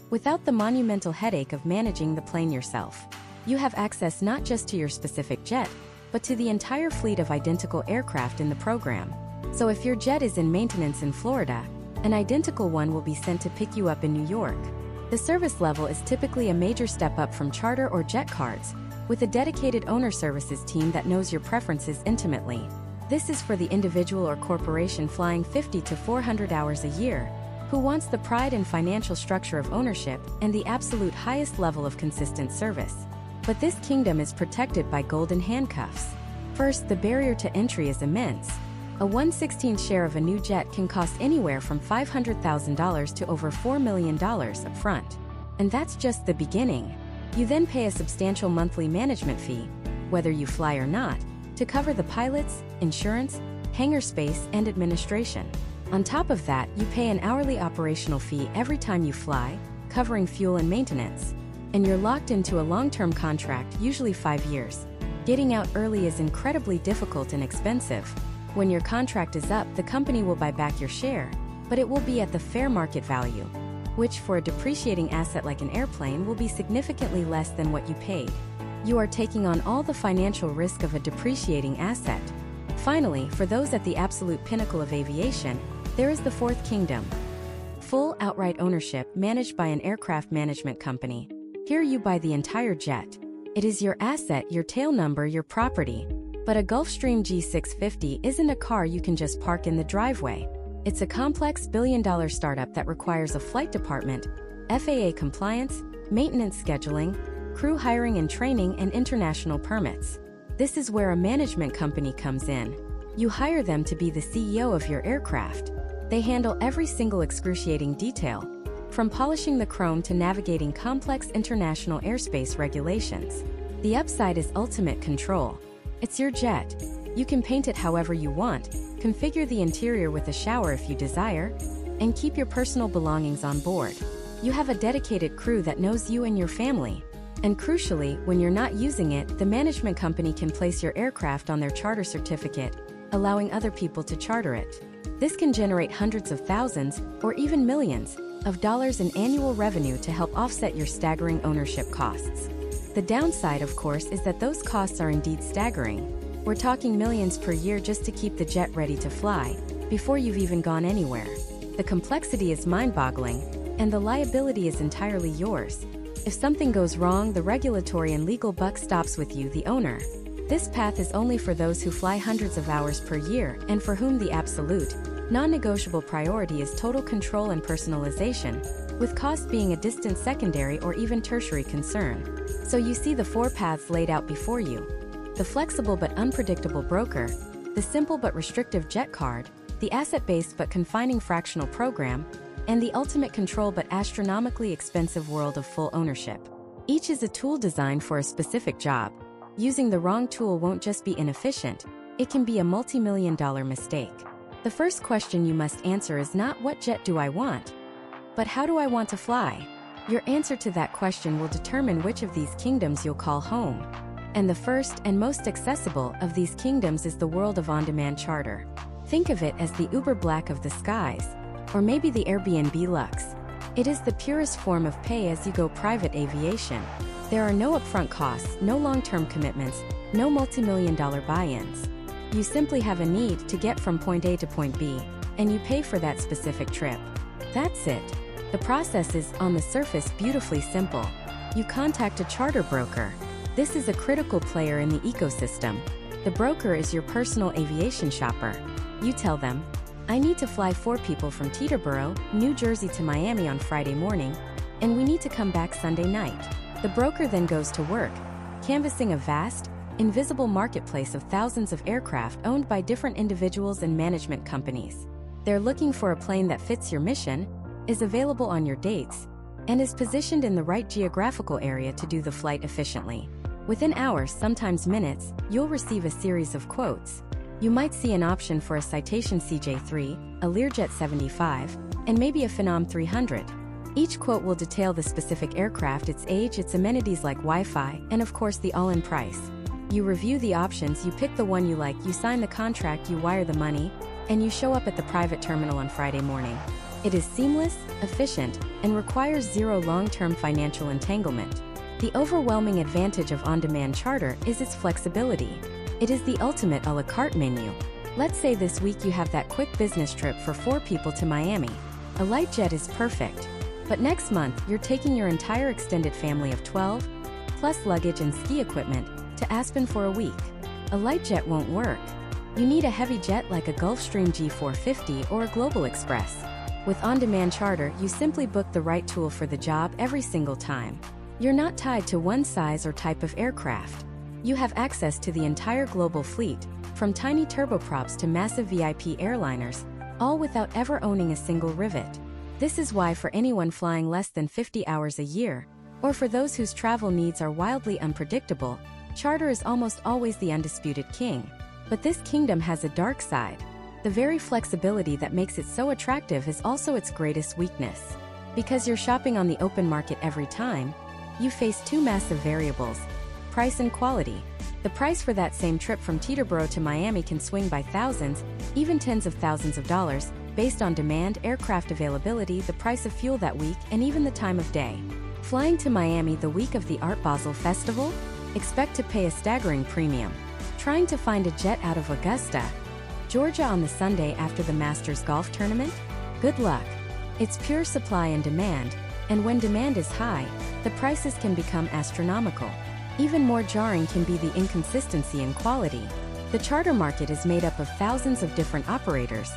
without the monumental headache of managing the plane yourself. You have access not just to your specific jet, but to the entire fleet of identical aircraft in the program. So if your jet is in maintenance in Florida, an identical one will be sent to pick you up in New York. The service level is typically a major step up from charter or jet cards, with a dedicated owner services team that knows your preferences intimately. This is for the individual or corporation flying 50 to 400 hours a year, who wants the pride and financial structure of ownership and the absolute highest level of consistent service. But this kingdom is protected by golden handcuffs. First, the barrier to entry is immense. A 1/16 share of a new jet can cost anywhere from $500,000 to over $4 million up front. And that's just the beginning. You then pay a substantial monthly management fee, whether you fly or not, to cover the pilots, insurance, hangar space, and administration. On top of that, you pay an hourly operational fee every time you fly, covering fuel and maintenance. And you're locked into a long-term contract, usually 5 years. Getting out early is incredibly difficult and expensive. When your contract is up, the company will buy back your share, but it will be at the fair market value, which for a depreciating asset like an airplane will be significantly less than what you paid. You are taking on all the financial risk of a depreciating asset. Finally, for those at the absolute pinnacle of aviation, there is the fourth kingdom. Full outright ownership managed by an aircraft management company. Here you buy the entire jet. It is your asset, your tail number, your property. But a Gulfstream G650 isn't a car you can just park in the driveway. It's a complex billion-dollar startup that requires a flight department, FAA compliance, maintenance scheduling, crew hiring and training, and international permits. This is where a management company comes in. You hire them to be the CEO of your aircraft. They handle every single excruciating detail, from polishing the chrome to navigating complex international airspace regulations. The upside is ultimate control. It's your jet. You can paint it however you want, configure the interior with a shower if you desire, and keep your personal belongings on board. You have a dedicated crew that knows you and your family. And crucially, when you're not using it, the management company can place your aircraft on their charter certificate, allowing other people to charter it. This can generate hundreds of thousands, or even millions, of dollars in annual revenue to help offset your staggering ownership costs. The downside, of course, is that those costs are indeed staggering. We're talking millions per year just to keep the jet ready to fly, before you've even gone anywhere. The complexity is mind-boggling, and the liability is entirely yours. If something goes wrong, the regulatory and legal buck stops with you, the owner. This path is only for those who fly hundreds of hours per year and for whom the absolute, non-negotiable priority is total control and personalization, with cost being a distant secondary or even tertiary concern. So you see the four paths laid out before you. The flexible but unpredictable broker, the simple but restrictive jet card, the asset-based but confining fractional program, and the ultimate control but astronomically expensive world of full ownership. Each is a tool designed for a specific job. Using the wrong tool won't just be inefficient, it can be a multi-million-dollar mistake. The first question you must answer is not what jet do I want, but how do I want to fly? Your answer to that question will determine which of these kingdoms you'll call home. And the first and most accessible of these kingdoms is the world of on-demand charter. Think of it as the Uber Black of the skies, or maybe the Airbnb Lux. It is the purest form of pay-as-you-go private aviation. There are no upfront costs, no long-term commitments, no multi-million-dollar buy-ins. You simply have a need to get from point A to point B, and you pay for that specific trip. That's it. The process is, on the surface, beautifully simple. You contact a charter broker. This is a critical player in the ecosystem. The broker is your personal aviation shopper. You tell them, I need to fly 4 people from Teterboro, New Jersey to Miami on Friday morning, and we need to come back Sunday night. The broker then goes to work, canvassing a vast, invisible marketplace of thousands of aircraft owned by different individuals and management companies. They're looking for a plane that fits your mission, is available on your dates, and is positioned in the right geographical area to do the flight efficiently. Within hours, sometimes minutes, you'll receive a series of quotes. You might see an option for a Citation CJ3, a Learjet 75, and maybe a Phenom 300. Each quote will detail the specific aircraft, its age, its amenities like Wi-Fi, and of course the all-in price. You review the options, you pick the one you like, you sign the contract, you wire the money, and you show up at the private terminal on Friday morning. It is seamless, efficient, and requires zero long-term financial entanglement. The overwhelming advantage of on-demand charter is its flexibility. It is the ultimate a la carte menu. Let's say this week you have that quick business trip for 4 people to Miami. A light jet is perfect. But next month, you're taking your entire extended family of 12, plus luggage and ski equipment, to Aspen for a week. A light jet won't work. You need a heavy jet like a Gulfstream G450 or a Global Express. With on-demand charter, you simply book the right tool for the job every single time. You're not tied to one size or type of aircraft. You have access to the entire global fleet, from tiny turboprops to massive VIP airliners, all without ever owning a single rivet. This is why for anyone flying less than 50 hours a year, or for those whose travel needs are wildly unpredictable, charter is almost always the undisputed king. But this kingdom has a dark side. The very flexibility that makes it so attractive is also its greatest weakness. Because you're shopping on the open market every time, you face 2 massive variables: price and quality. The price for that same trip from Teterboro to Miami can swing by thousands, even tens of thousands of dollars, based on demand, aircraft availability, the price of fuel that week, and even the time of day. Flying to Miami the week of the Art Basel Festival? Expect to pay a staggering premium. Trying to find a jet out of Augusta, Georgia on the Sunday after the Masters Golf Tournament? Good luck. It's pure supply and demand, and when demand is high, the prices can become astronomical. Even more jarring can be the inconsistency in quality. The charter market is made up of thousands of different operators,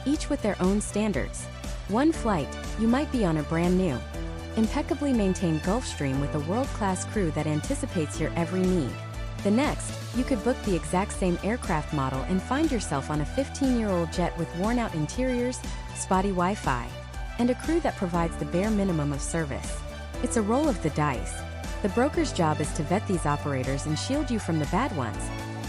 each with their own standards. One flight, you might be on a brand new impeccably maintained Gulfstream with a world-class crew that anticipates your every need. The next, you could book the exact same aircraft model and find yourself on a 15-year-old jet with worn-out interiors, spotty Wi-Fi, and a crew that provides the bare minimum of service. It's a roll of the dice. The broker's job is to vet these operators and shield you from the bad ones.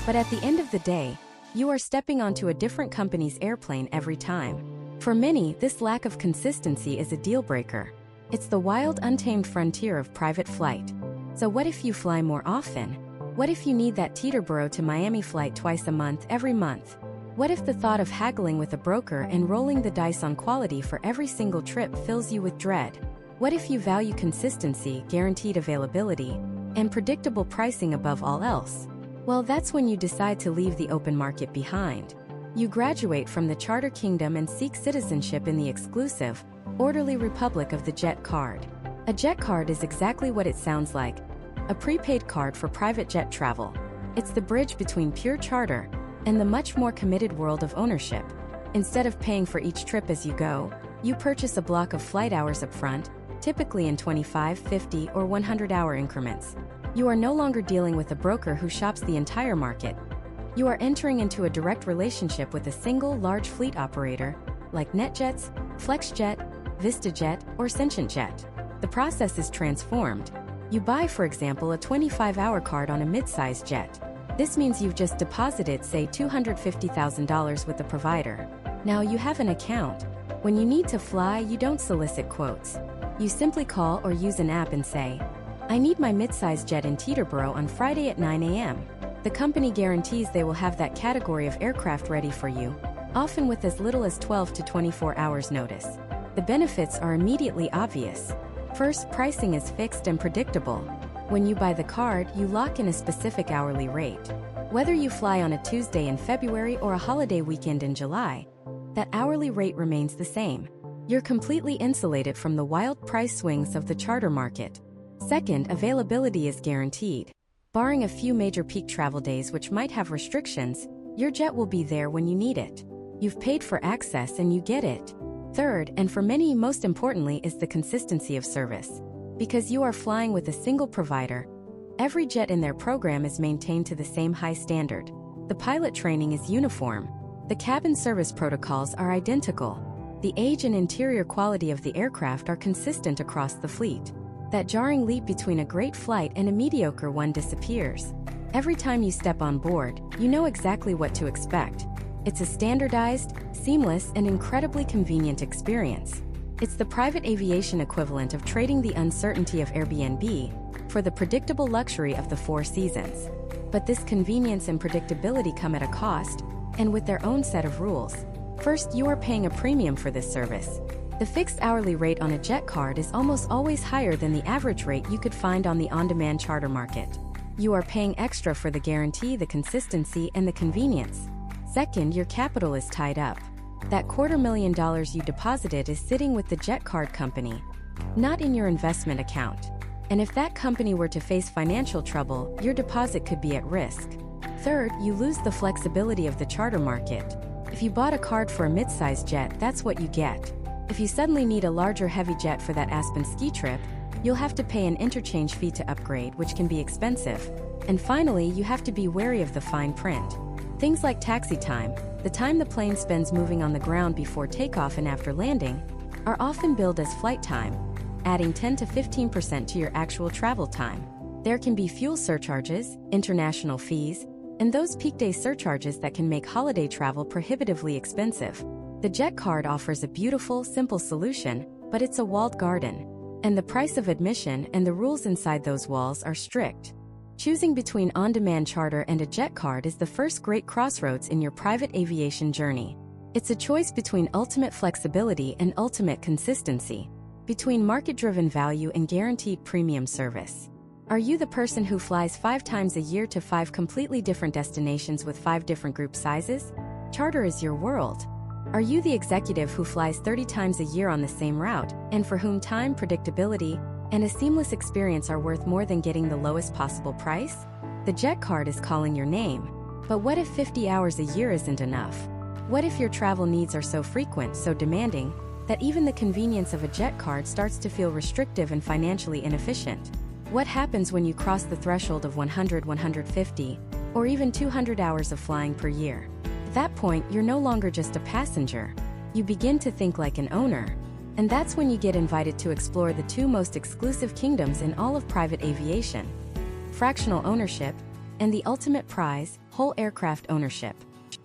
But at the end of the day, you are stepping onto a different company's airplane every time. For many, this lack of consistency is a deal-breaker. It's the wild, untamed frontier of private flight. So what if you fly more often? What if you need that Teterboro to Miami flight twice a month, every month? What if the thought of haggling with a broker and rolling the dice on quality for every single trip fills you with dread? What if you value consistency, guaranteed availability, and predictable pricing above all else? Well, that's when you decide to leave the open market behind. You graduate from the charter kingdom and seek citizenship in the exclusive, orderly republic of the jet card. A jet card is exactly what it sounds like, a prepaid card for private jet travel. It's the bridge between pure charter and the much more committed world of ownership. Instead of paying for each trip as you go, you purchase a block of flight hours up front, typically in 25, 50, or 100-hour increments. You are no longer dealing with a broker who shops the entire market. You are entering into a direct relationship with a single large fleet operator, like NetJets, FlexJet, VistaJet, or SentientJet. The process is transformed. You buy, for example, a 25-hour card on a mid-sized jet. This means you've just deposited, say, $250,000 with the provider. Now you have an account. When you need to fly, you don't solicit quotes. You simply call or use an app and say, "I need my mid-sized jet in Teterboro on Friday at 9 a.m. The company guarantees they will have that category of aircraft ready for you, often with as little as 12 to 24 hours notice. The benefits are immediately obvious. First, pricing is fixed and predictable. When you buy the card, you lock in a specific hourly rate. Whether you fly on a Tuesday in February or a holiday weekend in July, that hourly rate remains the same. You're completely insulated from the wild price swings of the charter market. Second, availability is guaranteed. Barring a few major peak travel days which might have restrictions, your jet will be there when you need it. You've paid for access and you get it. Third, and for many most importantly, is the consistency of service. Because you are flying with a single provider, every jet in their program is maintained to the same high standard. The pilot training is uniform. The cabin service protocols are identical. The age and interior quality of the aircraft are consistent across the fleet. That jarring leap between a great flight and a mediocre one disappears. Every time you step on board, you know exactly what to expect. It's a standardized, seamless, and incredibly convenient experience. It's the private aviation equivalent of trading the uncertainty of Airbnb for the predictable luxury of the Four Seasons. But this convenience and predictability come at a cost, and with their own set of rules. First, you are paying a premium for this service. The fixed hourly rate on a jet card is almost always higher than the average rate you could find on the on-demand charter market. You are paying extra for the guarantee, the consistency, and the convenience. Second, your capital is tied up. That $250,000 you deposited is sitting with the jet card company, not in your investment account. And if that company were to face financial trouble, your deposit could be at risk. Third, you lose the flexibility of the charter market. If you bought a card for a mid-sized jet, that's what you get. If you suddenly need a larger heavy jet for that Aspen ski trip, you'll have to pay an interchange fee to upgrade, which can be expensive. And finally, you have to be wary of the fine print. Things like taxi time, the time the plane spends moving on the ground before takeoff and after landing, are often billed as flight time, adding 10 to 15% to your actual travel time. There can be fuel surcharges, international fees, and those peak day surcharges that can make holiday travel prohibitively expensive. The jet card offers a beautiful, simple solution, but it's a walled garden. And the price of admission and the rules inside those walls are strict. Choosing between on-demand charter and a jet card is the first great crossroads in your private aviation journey. It's a choice between ultimate flexibility and ultimate consistency, between market-driven value and guaranteed premium service. Are you the person who flies 5 times a year to 5 completely different destinations with 5 different group sizes? Charter is your world. Are you the executive who flies 30 times a year on the same route, and for whom time, predictability, and a seamless experience are worth more than getting the lowest possible price? The jet card is calling your name. But what if 50 hours a year isn't enough? What if your travel needs are so frequent, so demanding, that even the convenience of a jet card starts to feel restrictive and financially inefficient. What happens when you cross the threshold of 100, 150, or even 200 hours of flying per year? At that point, you're no longer just a passenger. You begin to think like an owner. And that's when you get invited to explore the two most exclusive kingdoms in all of private aviation: fractional ownership and the ultimate prize, whole aircraft ownership.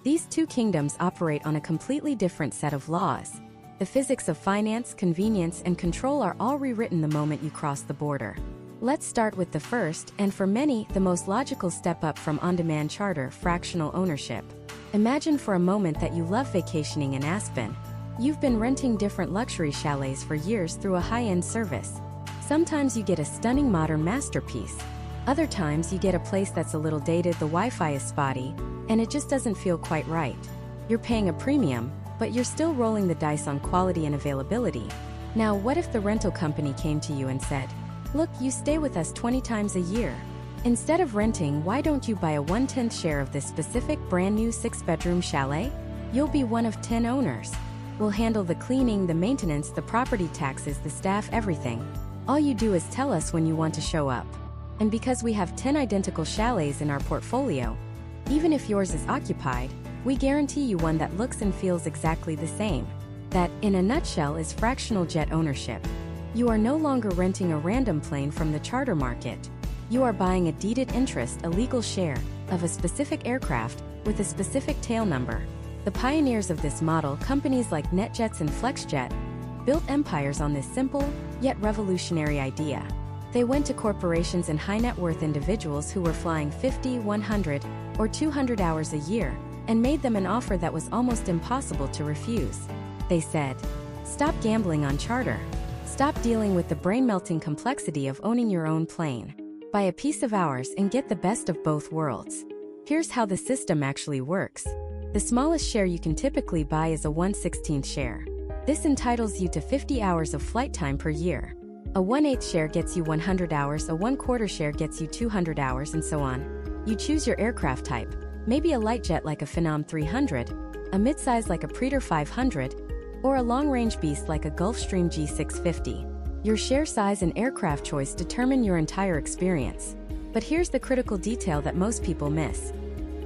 These two kingdoms operate on a completely different set of laws. The physics of finance, convenience, and control are all rewritten the moment you cross the border. Let's start with the first, and for many, the most logical step up from on-demand charter, fractional ownership. Imagine for a moment that you love vacationing in Aspen. You've been renting different luxury chalets for years through a high-end service. Sometimes you get a stunning modern masterpiece. Other times you get a place that's a little dated, the Wi-Fi is spotty, and it just doesn't feel quite right. You're paying a premium, but you're still rolling the dice on quality and availability. Now, what if the rental company came to you and said, "Look, you stay with us 20 times a year. Instead of renting, why don't you buy a 1/10 share of this specific brand new 6-bedroom chalet? You'll be one of 10 owners. We'll handle the cleaning, the maintenance, the property taxes, the staff, everything. All you do is tell us when you want to show up. And because we have 10 identical chalets in our portfolio, even if yours is occupied, we guarantee you one that looks and feels exactly the same." That, in a nutshell, is fractional jet ownership. You are no longer renting a random plane from the charter market. You are buying a deeded interest, a legal share, of a specific aircraft with a specific tail number. The pioneers of this model, companies like NetJets and FlexJet, built empires on this simple, yet revolutionary idea. They went to corporations and high-net-worth individuals who were flying 50, 100, or 200 hours a year, and made them an offer that was almost impossible to refuse. They said, "Stop gambling on charter. Stop dealing with the brain-melting complexity of owning your own plane. Buy a piece of ours and get the best of both worlds." Here's how the system actually works. The smallest share you can typically buy is a 1/16 share. This entitles you to 50 hours of flight time per year. A 1/8 share gets you 100 hours, a 1/4 share gets you 200 hours, and so on. You choose your aircraft type, maybe a light jet like a Phenom 300, a midsize like a Praetor 500, or a long-range beast like a Gulfstream G650. Your share size and aircraft choice determine your entire experience. But here's the critical detail that most people miss.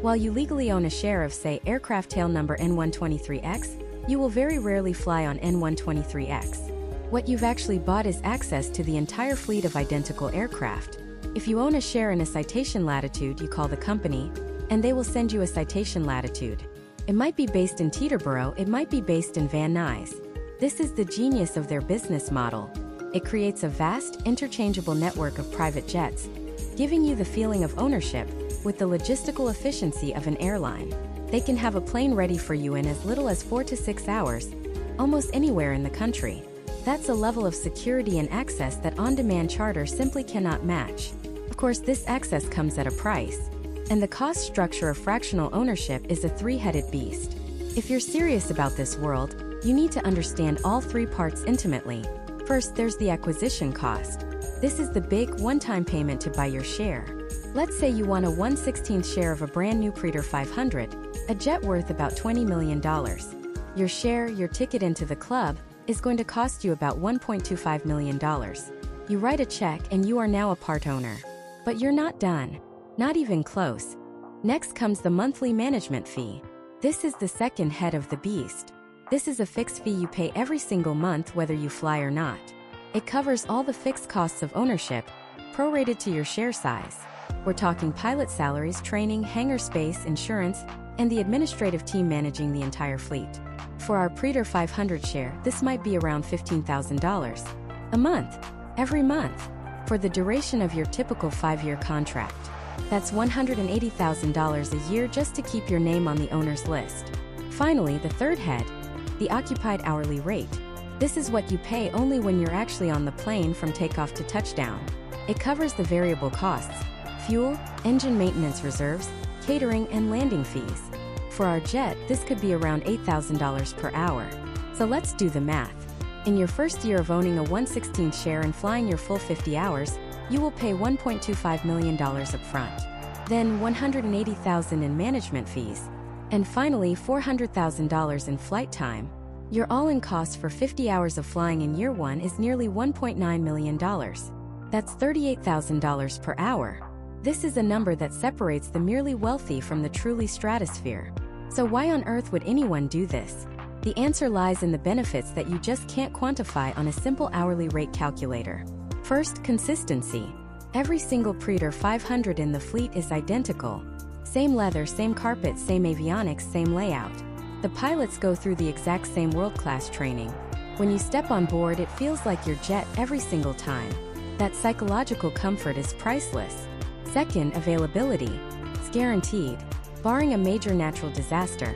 While you legally own a share of, say, aircraft tail number N123X, you will very rarely fly on N123X. What you've actually bought is access to the entire fleet of identical aircraft. If you own a share in a citation latitude, you call the company, and they will send you a citation latitude. It might be based in Teterboro, it might be based in Van Nuys. This is the genius of their business model. It creates a vast, interchangeable network of private jets, giving you the feeling of ownership with the logistical efficiency of an airline. They can have a plane ready for you in as little as 4 to 6 hours, almost anywhere in the country. That's a level of security and access that on-demand charter simply cannot match. Of course, this access comes at a price. And the cost structure of fractional ownership is a three-headed beast. If you're serious about this world, you need to understand all three parts intimately. First, there's the acquisition cost. This is the big, one-time payment to buy your share. Let's say you want a 1/16 share of a brand new Praetor 500, a jet worth about $20 million. Your share, your ticket into the club, is going to cost you about $1.25 million. You write a check and you are now a part owner. But you're not done. Not even close. Next comes the monthly management fee. This is the second head of the beast. This is a fixed fee you pay every single month whether you fly or not. It covers all the fixed costs of ownership, prorated to your share size. We're talking pilot salaries, training, hangar space, insurance, and the administrative team managing the entire fleet. For our Praetor 500 share, this might be around $15,000 a month, every month, for the duration of your typical 5-year contract. That's $180,000 a year just to keep your name on the owner's list. Finally, the third head, the occupied hourly rate. This is what you pay only when you're actually on the plane from takeoff to touchdown. It covers the variable costs: fuel, engine maintenance reserves, catering, and landing fees. For our jet, this could be around $8,000 per hour. So let's do the math. In your first year of owning a 1/16 share and flying your full 50 hours, you will pay $1.25 million up front. Then $180,000 in management fees. And finally $400,000 in flight time. Your all-in cost for 50 hours of flying in year 1 is nearly $1.9 million. That's $38,000 per hour. This is a number that separates the merely wealthy from the truly stratosphere. So why on earth would anyone do this? The answer lies in the benefits that you just can't quantify on a simple hourly rate calculator. First, consistency. Every single Praetor 500 in the fleet is identical. Same leather, same carpet, same avionics, same layout. The pilots go through the exact same world-class training. When you step on board, it feels like your jet every single time. That psychological comfort is priceless. Second, availability. It's guaranteed. Barring a major natural disaster,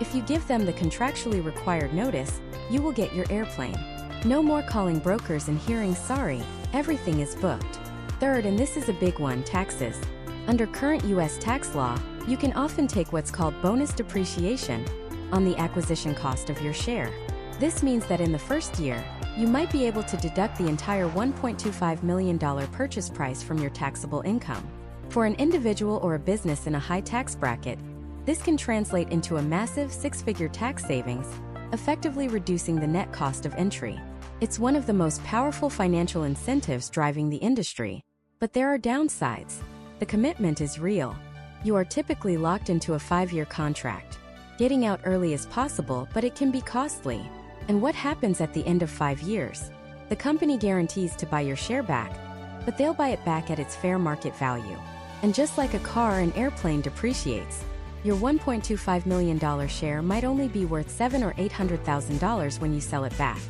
if you give them the contractually required notice, you will get your airplane. No more calling brokers and hearing sorry, everything is booked. Third, and this is a big one, taxes. Under current U.S. tax law, you can often take what's called bonus depreciation on the acquisition cost of your share. This means that in the first year, you might be able to deduct the entire $1.25 million purchase price from your taxable income. For an individual or a business in a high tax bracket, this can translate into a massive six-figure tax savings, effectively reducing the net cost of entry. It's one of the most powerful financial incentives driving the industry. But there are downsides. The commitment is real. You are typically locked into a 5-year contract. Getting out early is possible, but it can be costly. And what happens at the end of 5 years? The company guarantees to buy your share back, but they'll buy it back at its fair market value. And just like a car, an airplane depreciates. Your $1.25 million share might only be worth $700,000 or $800,000 when you sell it back.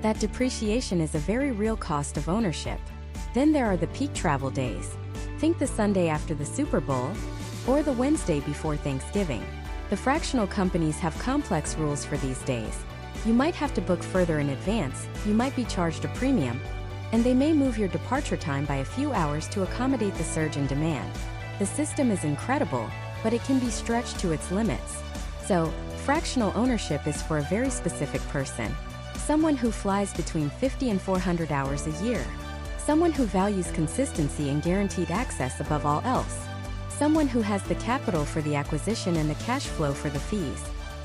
That depreciation is a very real cost of ownership. Then there are the peak travel days. Think the Sunday after the Super Bowl, or the Wednesday before Thanksgiving. The fractional companies have complex rules for these days. You might have to book further in advance, you might be charged a premium, and they may move your departure time by a few hours to accommodate the surge in demand. The system is incredible, but it can be stretched to its limits. So, fractional ownership is for a very specific person. Someone who flies between 50 and 400 hours a year. Someone who values consistency and guaranteed access above all else. Someone who has the capital for the acquisition and the cash flow for the fees.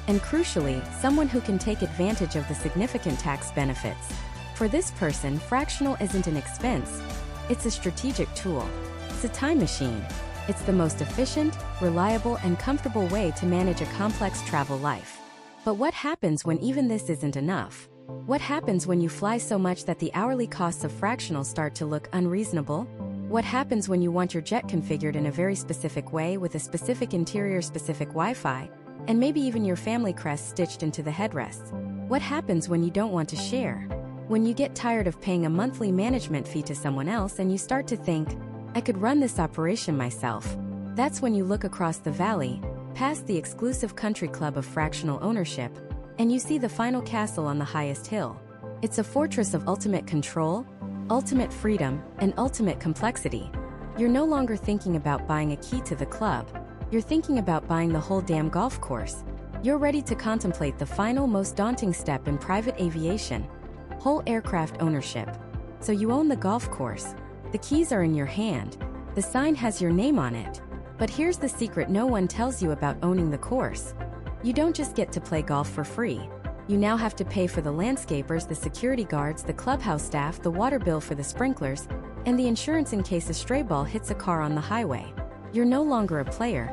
And crucially, someone who can take advantage of the significant tax benefits. For this person, fractional isn't an expense. It's a strategic tool. It's a time machine. It's the most efficient, reliable, and comfortable way to manage a complex travel life. But what happens when even this isn't enough? What happens when you fly so much that the hourly costs of fractional start to look unreasonable? What happens when you want your jet configured in a very specific way with a specific interior, specific Wi-Fi, and maybe even your family crest stitched into the headrests? What happens when you don't want to share? When you get tired of paying a monthly management fee to someone else and you start to think, I could run this operation myself. That's when you look across the valley, past the exclusive country club of fractional ownership, and you see the final castle on the highest hill. It's a fortress of ultimate control, ultimate freedom, and ultimate complexity. You're no longer thinking about buying a key to the club. You're thinking about buying the whole damn golf course. You're ready to contemplate the final, most daunting step in private aviation: whole aircraft ownership. So you own the golf course. The keys are in your hand. The sign has your name on it. But here's the secret no one tells you about owning the course. You don't just get to play golf for free. You now have to pay for the landscapers, the security guards, the clubhouse staff, the water bill for the sprinklers, and the insurance in case a stray ball hits a car on the highway. You're no longer a player.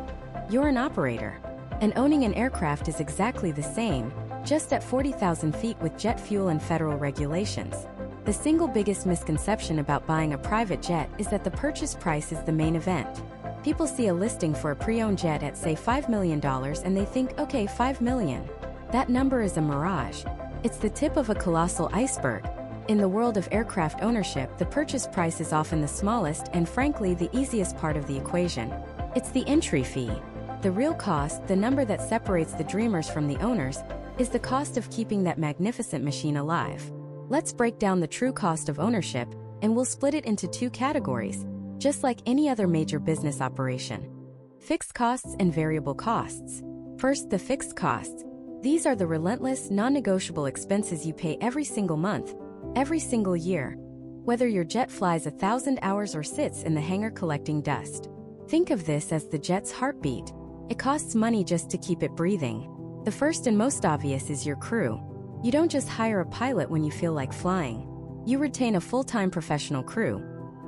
You're an operator. And owning an aircraft is exactly the same, just at 40,000 feet with jet fuel and federal regulations. The single biggest misconception about buying a private jet is that the purchase price is the main event. People see a listing for a pre-owned jet at, say, $5 million and they think, okay, $5 million. That number is a mirage. It's the tip of a colossal iceberg. In the world of aircraft ownership, the purchase price is often the smallest and, frankly, the easiest part of the equation. It's the entry fee. The real cost, the number that separates the dreamers from the owners, is the cost of keeping that magnificent machine alive. Let's break down the true cost of ownership, and we'll split it into two categories, just like any other major business operation: fixed costs and variable costs. First, the fixed costs. These are the relentless, non-negotiable expenses you pay every single month, every single year, whether your jet flies 1,000 hours or sits in the hangar collecting dust. Think of this as the jet's heartbeat. It costs money just to keep it breathing. The first and most obvious is your crew. You don't just hire a pilot when you feel like flying. You retain a full-time professional crew,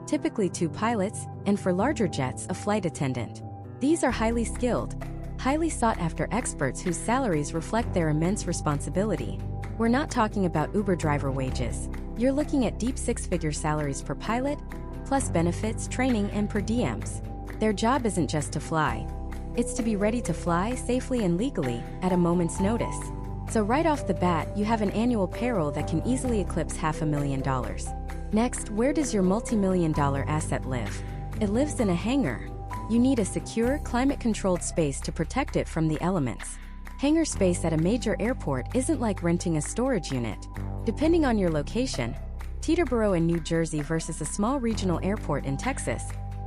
typically 2 pilots, and for larger jets, a flight attendant. These are highly skilled, highly sought-after experts whose salaries reflect their immense responsibility. We're not talking about Uber driver wages. You're looking at deep 6-figure salaries per pilot, plus benefits, training, and per diems. Their job isn't just to fly. It's to be ready to fly safely and legally at a moment's notice. So right off the bat, you have an annual payroll that can easily eclipse $500,000. Next, where does your multi-million-dollar asset live? It lives in a hangar. You need a secure, climate-controlled space to protect it from the elements. Hangar space at a major airport isn't like renting a storage unit. Depending on your location, Teterboro in New Jersey versus a small regional airport in Texas,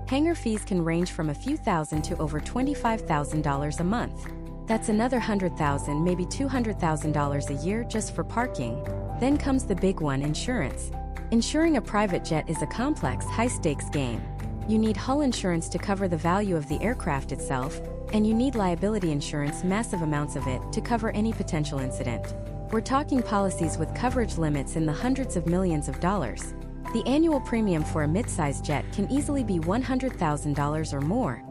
hangar fees can range from a few thousand to over $25,000 a month. That's another $100,000, maybe $200,000 a year just for parking. Then comes the big one, insurance. Insuring a private jet is a complex, high-stakes game. You need hull insurance to cover the value of the aircraft itself, and you need liability insurance, massive amounts of it, to cover any potential incident. We're talking policies with coverage limits in the hundreds of millions of dollars. The annual premium for a mid-size jet can easily be $100,000 or more,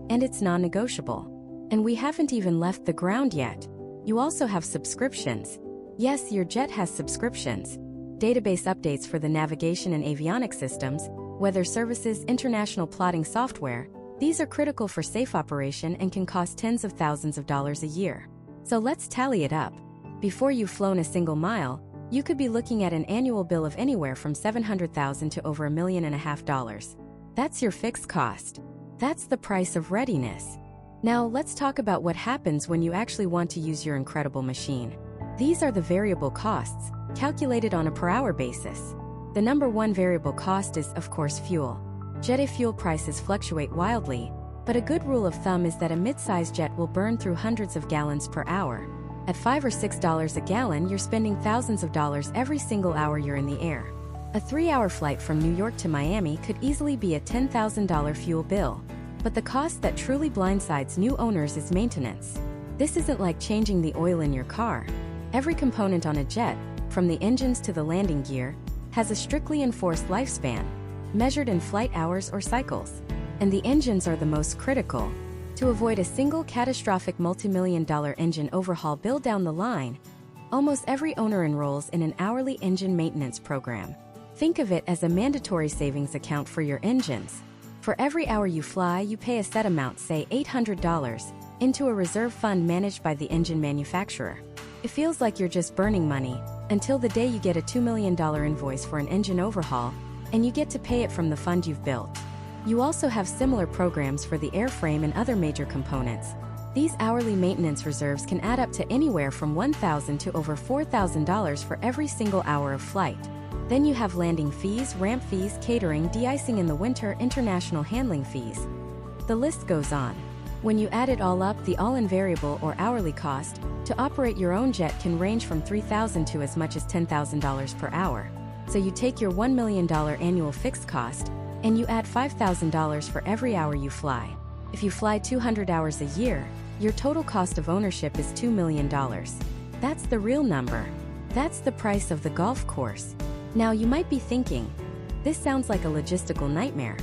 and it's non-negotiable. And we haven't even left the ground yet. You also have subscriptions. Yes, your jet has subscriptions. Database updates for the navigation and avionics systems, weather services, international plotting software. These are critical for safe operation and can cost tens of thousands of dollars a year. So let's tally it up. Before you've flown a single mile, you could be looking at an annual bill of anywhere from $700,000 to over $1.5 million. That's your fixed cost. That's the price of readiness. Now let's talk about what happens when you actually want to use your incredible machine. These are the variable costs, calculated on a per-hour basis. The number one variable cost is, of course, fuel. Jet fuel prices fluctuate wildly, but a good rule of thumb is that a mid-sized jet will burn through hundreds of gallons per hour. At $5 or $6 a gallon, you're spending thousands of dollars every single hour you're in the air. A 3-hour flight from New York to Miami could easily be a $10,000 fuel bill. But the cost that truly blindsides new owners is maintenance. This isn't like changing the oil in your car. Every component on a jet, from the engines to the landing gear, has a strictly enforced lifespan, measured in flight hours or cycles. And the engines are the most critical. To avoid a single catastrophic multi-million-dollar engine overhaul bill down the line, almost every owner enrolls in an hourly engine maintenance program. Think of it as a mandatory savings account for your engines. For every hour you fly, you pay a set amount, say $800, into a reserve fund managed by the engine manufacturer. It feels like you're just burning money, until the day you get a $2 million invoice for an engine overhaul, and you get to pay it from the fund you've built. You also have similar programs for the airframe and other major components. These hourly maintenance reserves can add up to anywhere from $1,000 to over $4,000 for every single hour of flight. Then you have landing fees, ramp fees, catering, de-icing in the winter, international handling fees. The list goes on. When you add it all up, the all-in variable or hourly cost to operate your own jet can range from $3,000 to as much as $10,000 per hour. So you take your $1 million annual fixed cost, and you add $5,000 for every hour you fly. If you fly 200 hours a year, your total cost of ownership is $2 million. That's the real number. That's the price of the golf course. Now you might be thinking, this sounds like a logistical nightmare.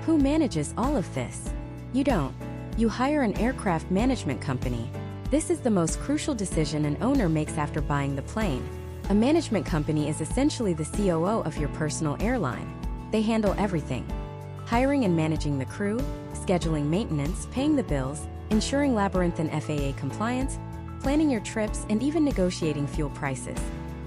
Who manages all of this? You don't. You hire an aircraft management company. This is the most crucial decision an owner makes after buying the plane. A management company is essentially the COO of your personal airline. They handle everything: hiring and managing the crew, scheduling maintenance, paying the bills, ensuring labyrinthine FAA compliance, planning your trips, and even negotiating fuel prices.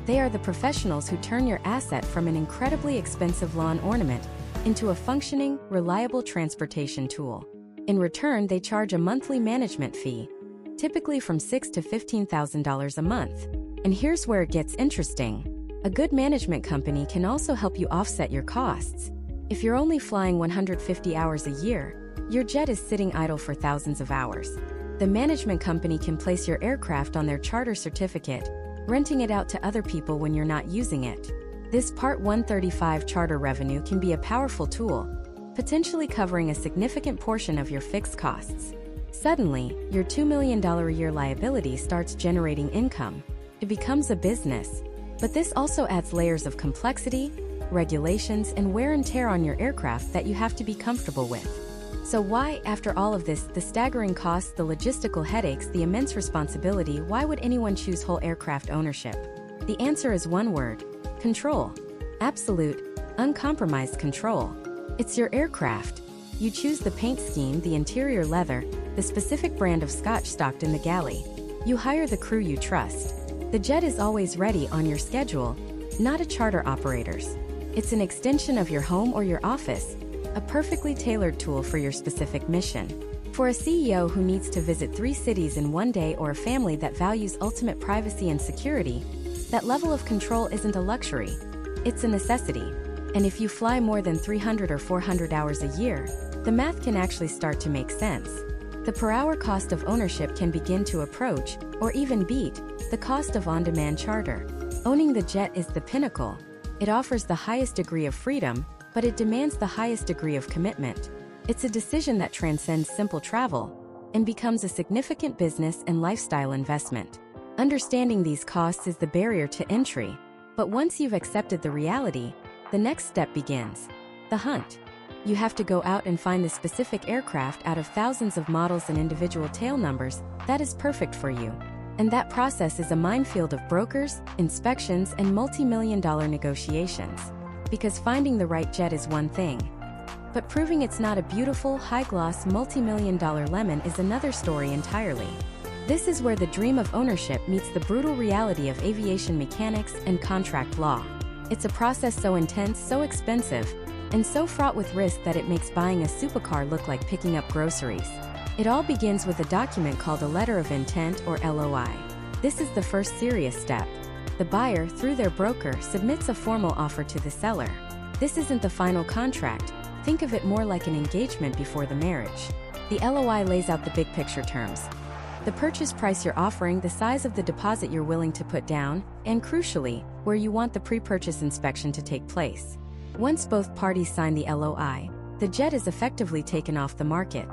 They are the professionals who turn your asset from an incredibly expensive lawn ornament into a functioning, reliable transportation tool. In return, they charge a monthly management fee, typically from $6,000 to $15,000 a month. And here's where it gets interesting. A good management company can also help you offset your costs. If you're only flying 150 hours a year, your jet is sitting idle for thousands of hours. The management company can place your aircraft on their charter certificate, renting it out to other people when you're not using it. This Part 135 charter revenue can be a powerful tool, potentially covering a significant portion of your fixed costs. Suddenly, your $2 million a year liability starts generating income. It becomes a business. But this also adds layers of complexity, regulations, and wear and tear on your aircraft that you have to be comfortable with. So why, after all of this, the staggering costs, the logistical headaches, the immense responsibility, why would anyone choose whole aircraft ownership? The answer is one word: control. Absolute, uncompromised control. It's your aircraft. You choose the paint scheme, the interior leather, the specific brand of scotch stocked in the galley. You hire the crew you trust. The jet is always ready on your schedule, not a charter operator's. It's an extension of your home or your office, a perfectly tailored tool for your specific mission. For a CEO who needs to visit 3 cities in one day, or a family that values ultimate privacy and security, that level of control isn't a luxury. It's a necessity. And if you fly more than 300 or 400 hours a year, the math can actually start to make sense. The per-hour cost of ownership can begin to approach, or even beat, the cost of on-demand charter. Owning the jet is the pinnacle. It offers the highest degree of freedom, but it demands the highest degree of commitment. It's a decision that transcends simple travel and becomes a significant business and lifestyle investment. Understanding these costs is the barrier to entry, but once you've accepted the reality, the next step begins: the hunt. You have to go out and find the specific aircraft out of thousands of models and individual tail numbers that is perfect for you. And that process is a minefield of brokers, inspections, and multi-million-dollar negotiations. Because finding the right jet is one thing, but proving it's not a beautiful, high-gloss, multi-million-dollar lemon is another story entirely. This is where the dream of ownership meets the brutal reality of aviation mechanics and contract law. It's a process so intense, so expensive, and so fraught with risk that it makes buying a supercar look like picking up groceries. It all begins with a document called a letter of intent, or LOI. This is the first serious step. The buyer, through their broker, submits a formal offer to the seller. This isn't the final contract. Think of it more like an engagement before the marriage. The LOI lays out the big picture terms: the purchase price you're offering, the size of the deposit you're willing to put down, and crucially, where you want the pre-purchase inspection to take place. Once both parties sign the LOI, the jet is effectively taken off the market.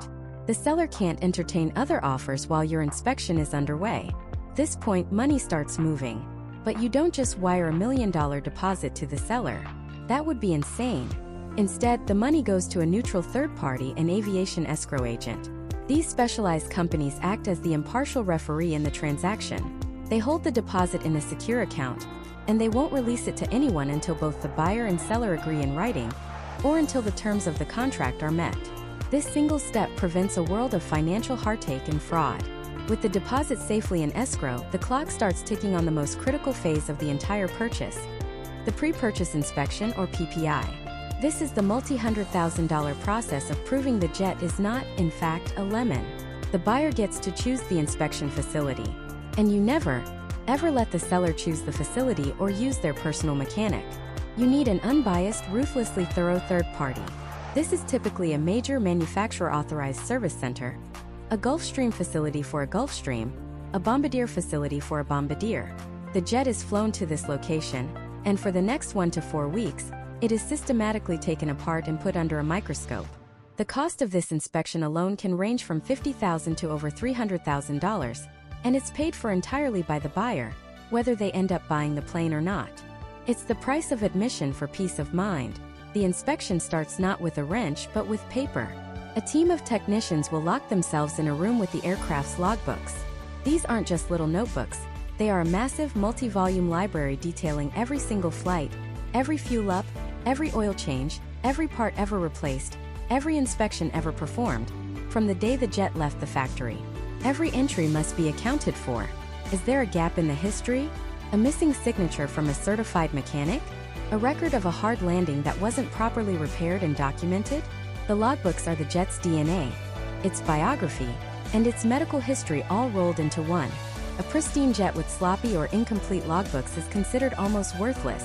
The seller can't entertain other offers while your inspection is underway. At this point, money starts moving. But you don't just wire $1 million deposit to the seller. That would be insane. Instead, the money goes to a neutral third party, an aviation escrow agent. These specialized companies act as the impartial referee in the transaction. They hold the deposit in a secure account, and they won't release it to anyone until both the buyer and seller agree in writing, or until the terms of the contract are met. This single step prevents a world of financial heartache and fraud. With the deposit safely in escrow, the clock starts ticking on the most critical phase of the entire purchase: the pre-purchase inspection, or PPI. This is the multi-$100,000 process of proving the jet is not, in fact, a lemon. The buyer gets to choose the inspection facility. And you never, ever let the seller choose the facility or use their personal mechanic. You need an unbiased, ruthlessly thorough third party. This is typically a major manufacturer-authorized service center, a Gulfstream facility for a Gulfstream, a Bombardier facility for a Bombardier. The jet is flown to this location, and for the next 1 to 4 weeks, it is systematically taken apart and put under a microscope. The cost of this inspection alone can range from $50,000 to over $300,000, and it's paid for entirely by the buyer, whether they end up buying the plane or not. It's the price of admission for peace of mind. The inspection starts not with a wrench but with paper. A team of technicians will lock themselves in a room with the aircraft's logbooks. These aren't just little notebooks. They are a massive multi-volume library detailing every single flight, every fuel up, every oil change, every part ever replaced, every inspection ever performed, from the day the jet left the factory. Every entry must be accounted for. Is there a gap in the history? A missing signature from a certified mechanic? A record of a hard landing that wasn't properly repaired and documented? The logbooks are the jet's DNA, its biography, and its medical history all rolled into one. A pristine jet with sloppy or incomplete logbooks is considered almost worthless,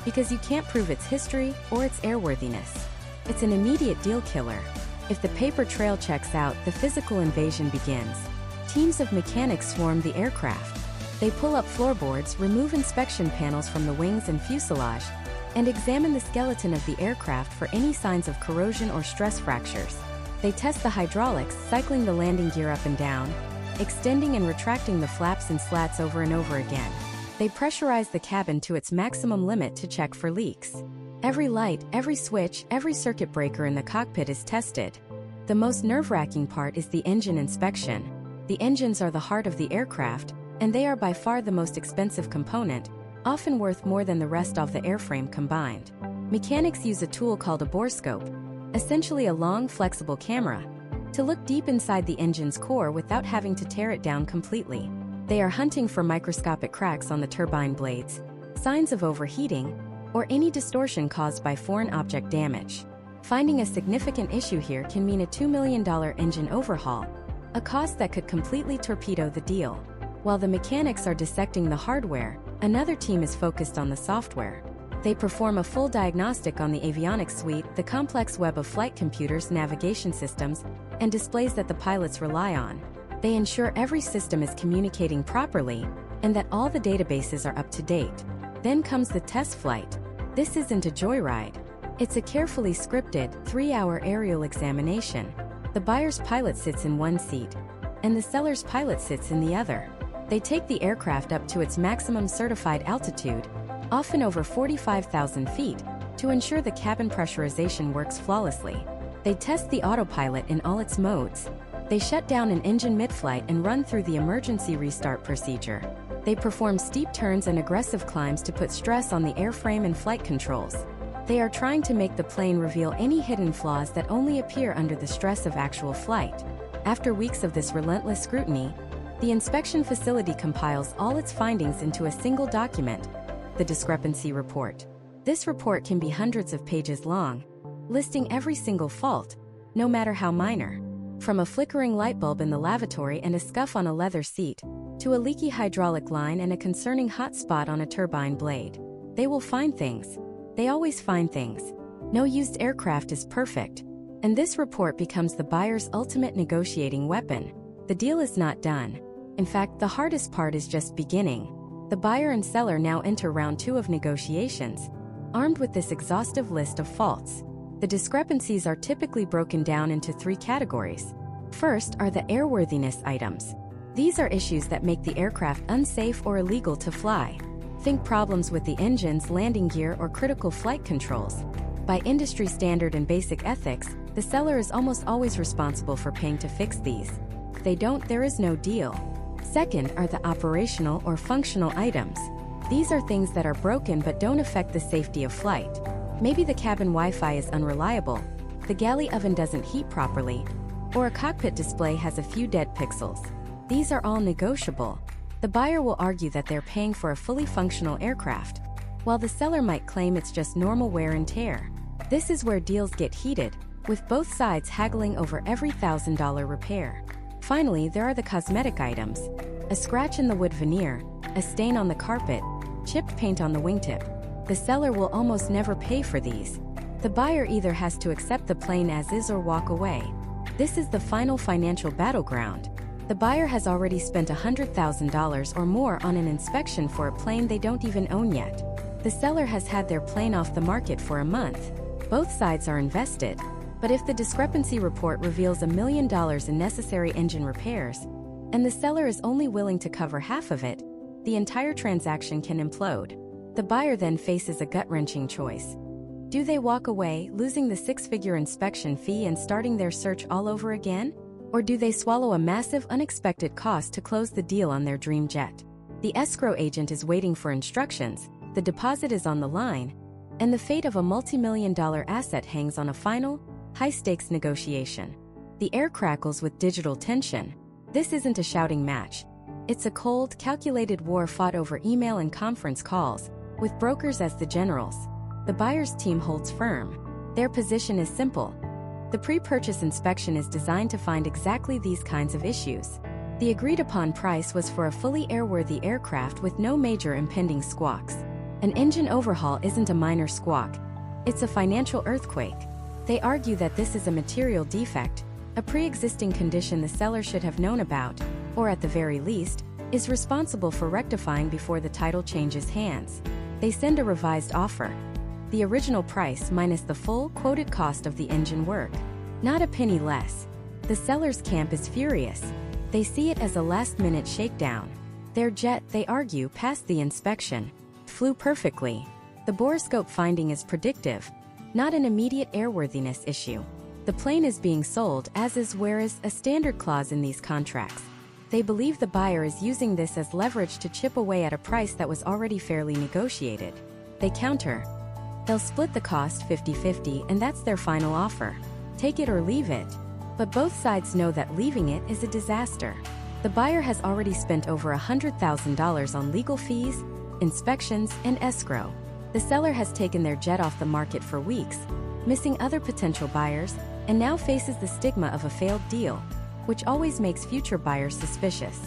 because you can't prove its history or its airworthiness. It's an immediate deal killer. If the paper trail checks out, the physical invasion begins. Teams of mechanics swarm the aircraft. They pull up floorboards, remove inspection panels from the wings and fuselage, and examine the skeleton of the aircraft for any signs of corrosion or stress fractures. They test the hydraulics, cycling the landing gear up and down, extending and retracting the flaps and slats over and over again. They pressurize the cabin to its maximum limit to check for leaks. Every light, every switch, every circuit breaker in the cockpit is tested. The most nerve-wracking part is the engine inspection. The engines are the heart of the aircraft, and they are by far the most expensive component, often worth more than the rest of the airframe combined. Mechanics use a tool called a borescope, essentially a long, flexible camera, to look deep inside the engine's core without having to tear it down completely. They are hunting for microscopic cracks on the turbine blades, signs of overheating, or any distortion caused by foreign object damage. Finding a significant issue here can mean a $2 million engine overhaul, a cost that could completely torpedo the deal. While the mechanics are dissecting the hardware, another team is focused on the software. They perform a full diagnostic on the avionics suite, the complex web of flight computers, navigation systems, and displays that the pilots rely on. They ensure every system is communicating properly and that all the databases are up to date. Then comes the test flight. This isn't a joyride. It's a carefully scripted, 3-hour aerial examination. The buyer's pilot sits in one seat, and the seller's pilot sits in the other. They take the aircraft up to its maximum certified altitude, often over 45,000 feet, to ensure the cabin pressurization works flawlessly. They test the autopilot in all its modes. They shut down an engine mid-flight and run through the emergency restart procedure. They perform steep turns and aggressive climbs to put stress on the airframe and flight controls. They are trying to make the plane reveal any hidden flaws that only appear under the stress of actual flight. After weeks of this relentless scrutiny, the inspection facility compiles all its findings into a single document, the discrepancy report. This report can be hundreds of pages long, listing every single fault, no matter how minor. From a flickering light bulb in the lavatory and a scuff on a leather seat, to a leaky hydraulic line and a concerning hot spot on a turbine blade. They will find things. They always find things. No used aircraft is perfect, and this report becomes the buyer's ultimate negotiating weapon. The deal is not done. In fact, the hardest part is just beginning. The buyer and seller now enter round 2 of negotiations, armed with this exhaustive list of faults. The discrepancies are typically broken down into 3 categories. First are the airworthiness items. These are issues that make the aircraft unsafe or illegal to fly. Think problems with the engines, landing gear, or critical flight controls. By industry standard and basic ethics, the seller is almost always responsible for paying to fix these. If they don't, there is no deal. Second are the operational or functional items. These are things that are broken but don't affect the safety of flight. Maybe the cabin Wi-Fi is unreliable, the galley oven doesn't heat properly, or a cockpit display has a few dead pixels. These are all negotiable. The buyer will argue that they're paying for a fully functional aircraft, while the seller might claim it's just normal wear and tear. This is where deals get heated, with both sides haggling over every $1,000 repair. Finally, there are the cosmetic items. A scratch in the wood veneer, a stain on the carpet, chipped paint on the wingtip. The seller will almost never pay for these. The buyer either has to accept the plane as is or walk away. This is the final financial battleground. The buyer has already spent $100,000 or more on an inspection for a plane they don't even own yet. The seller has had their plane off the market for a month. Both sides are invested. But if the discrepancy report reveals $1 million in necessary engine repairs, and the seller is only willing to cover half of it, the entire transaction can implode. The buyer then faces a gut-wrenching choice. Do they walk away, losing the 6-figure inspection fee and starting their search all over again? Or do they swallow a massive, unexpected cost to close the deal on their dream jet? The escrow agent is waiting for instructions, the deposit is on the line, and the fate of a multi-million-dollar asset hangs on a final, high-stakes negotiation. The air crackles with digital tension. This isn't a shouting match. It's a cold, calculated war fought over email and conference calls, with brokers as the generals. The buyer's team holds firm. Their position is simple. The pre-purchase inspection is designed to find exactly these kinds of issues. The agreed-upon price was for a fully airworthy aircraft with no major impending squawks. An engine overhaul isn't a minor squawk. It's a financial earthquake. They argue that this is a material defect, a pre-existing condition the seller should have known about, or at the very least, is responsible for rectifying before the title changes hands. They send a revised offer. The original price minus the full quoted cost of the engine work. Not a penny less. The seller's camp is furious. They see it as a last-minute shakedown. Their jet, they argue, passed the inspection. Flew perfectly. The borescope finding is predictive, not an immediate airworthiness issue. The plane is being sold as is, whereas a standard clause in these contracts. They believe the buyer is using this as leverage to chip away at a price that was already fairly negotiated. They counter. They'll split the cost 50-50, and that's their final offer. Take it or leave it. But both sides know that leaving it is a disaster. The buyer has already spent over $100,000 on legal fees, inspections, and escrow. The seller has taken their jet off the market for weeks, missing other potential buyers, and now faces the stigma of a failed deal, which always makes future buyers suspicious.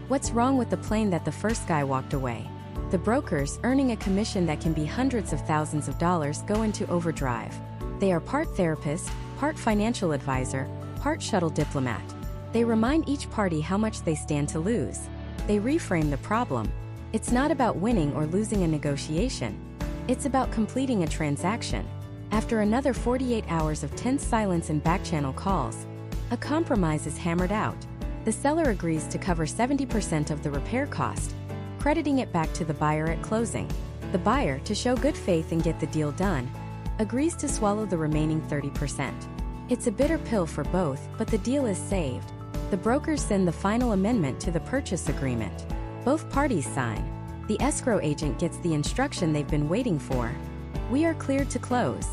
What's wrong with the plane that the first guy walked away? The brokers, earning a commission that can be hundreds of thousands of dollars, go into overdrive. They are part therapist, part financial advisor, part shuttle diplomat. They remind each party how much they stand to lose. They reframe the problem. It's not about winning or losing a negotiation. It's about completing a transaction. After another 48 hours of tense silence and back-channel calls, a compromise is hammered out. The seller agrees to cover 70% of the repair cost, crediting it back to the buyer at closing. The buyer, to show good faith and get the deal done, agrees to swallow the remaining 30%. It's a bitter pill for both, but the deal is saved. The brokers send the final amendment to the purchase agreement. Both parties sign. The escrow agent gets the instruction they've been waiting for. We are cleared to close.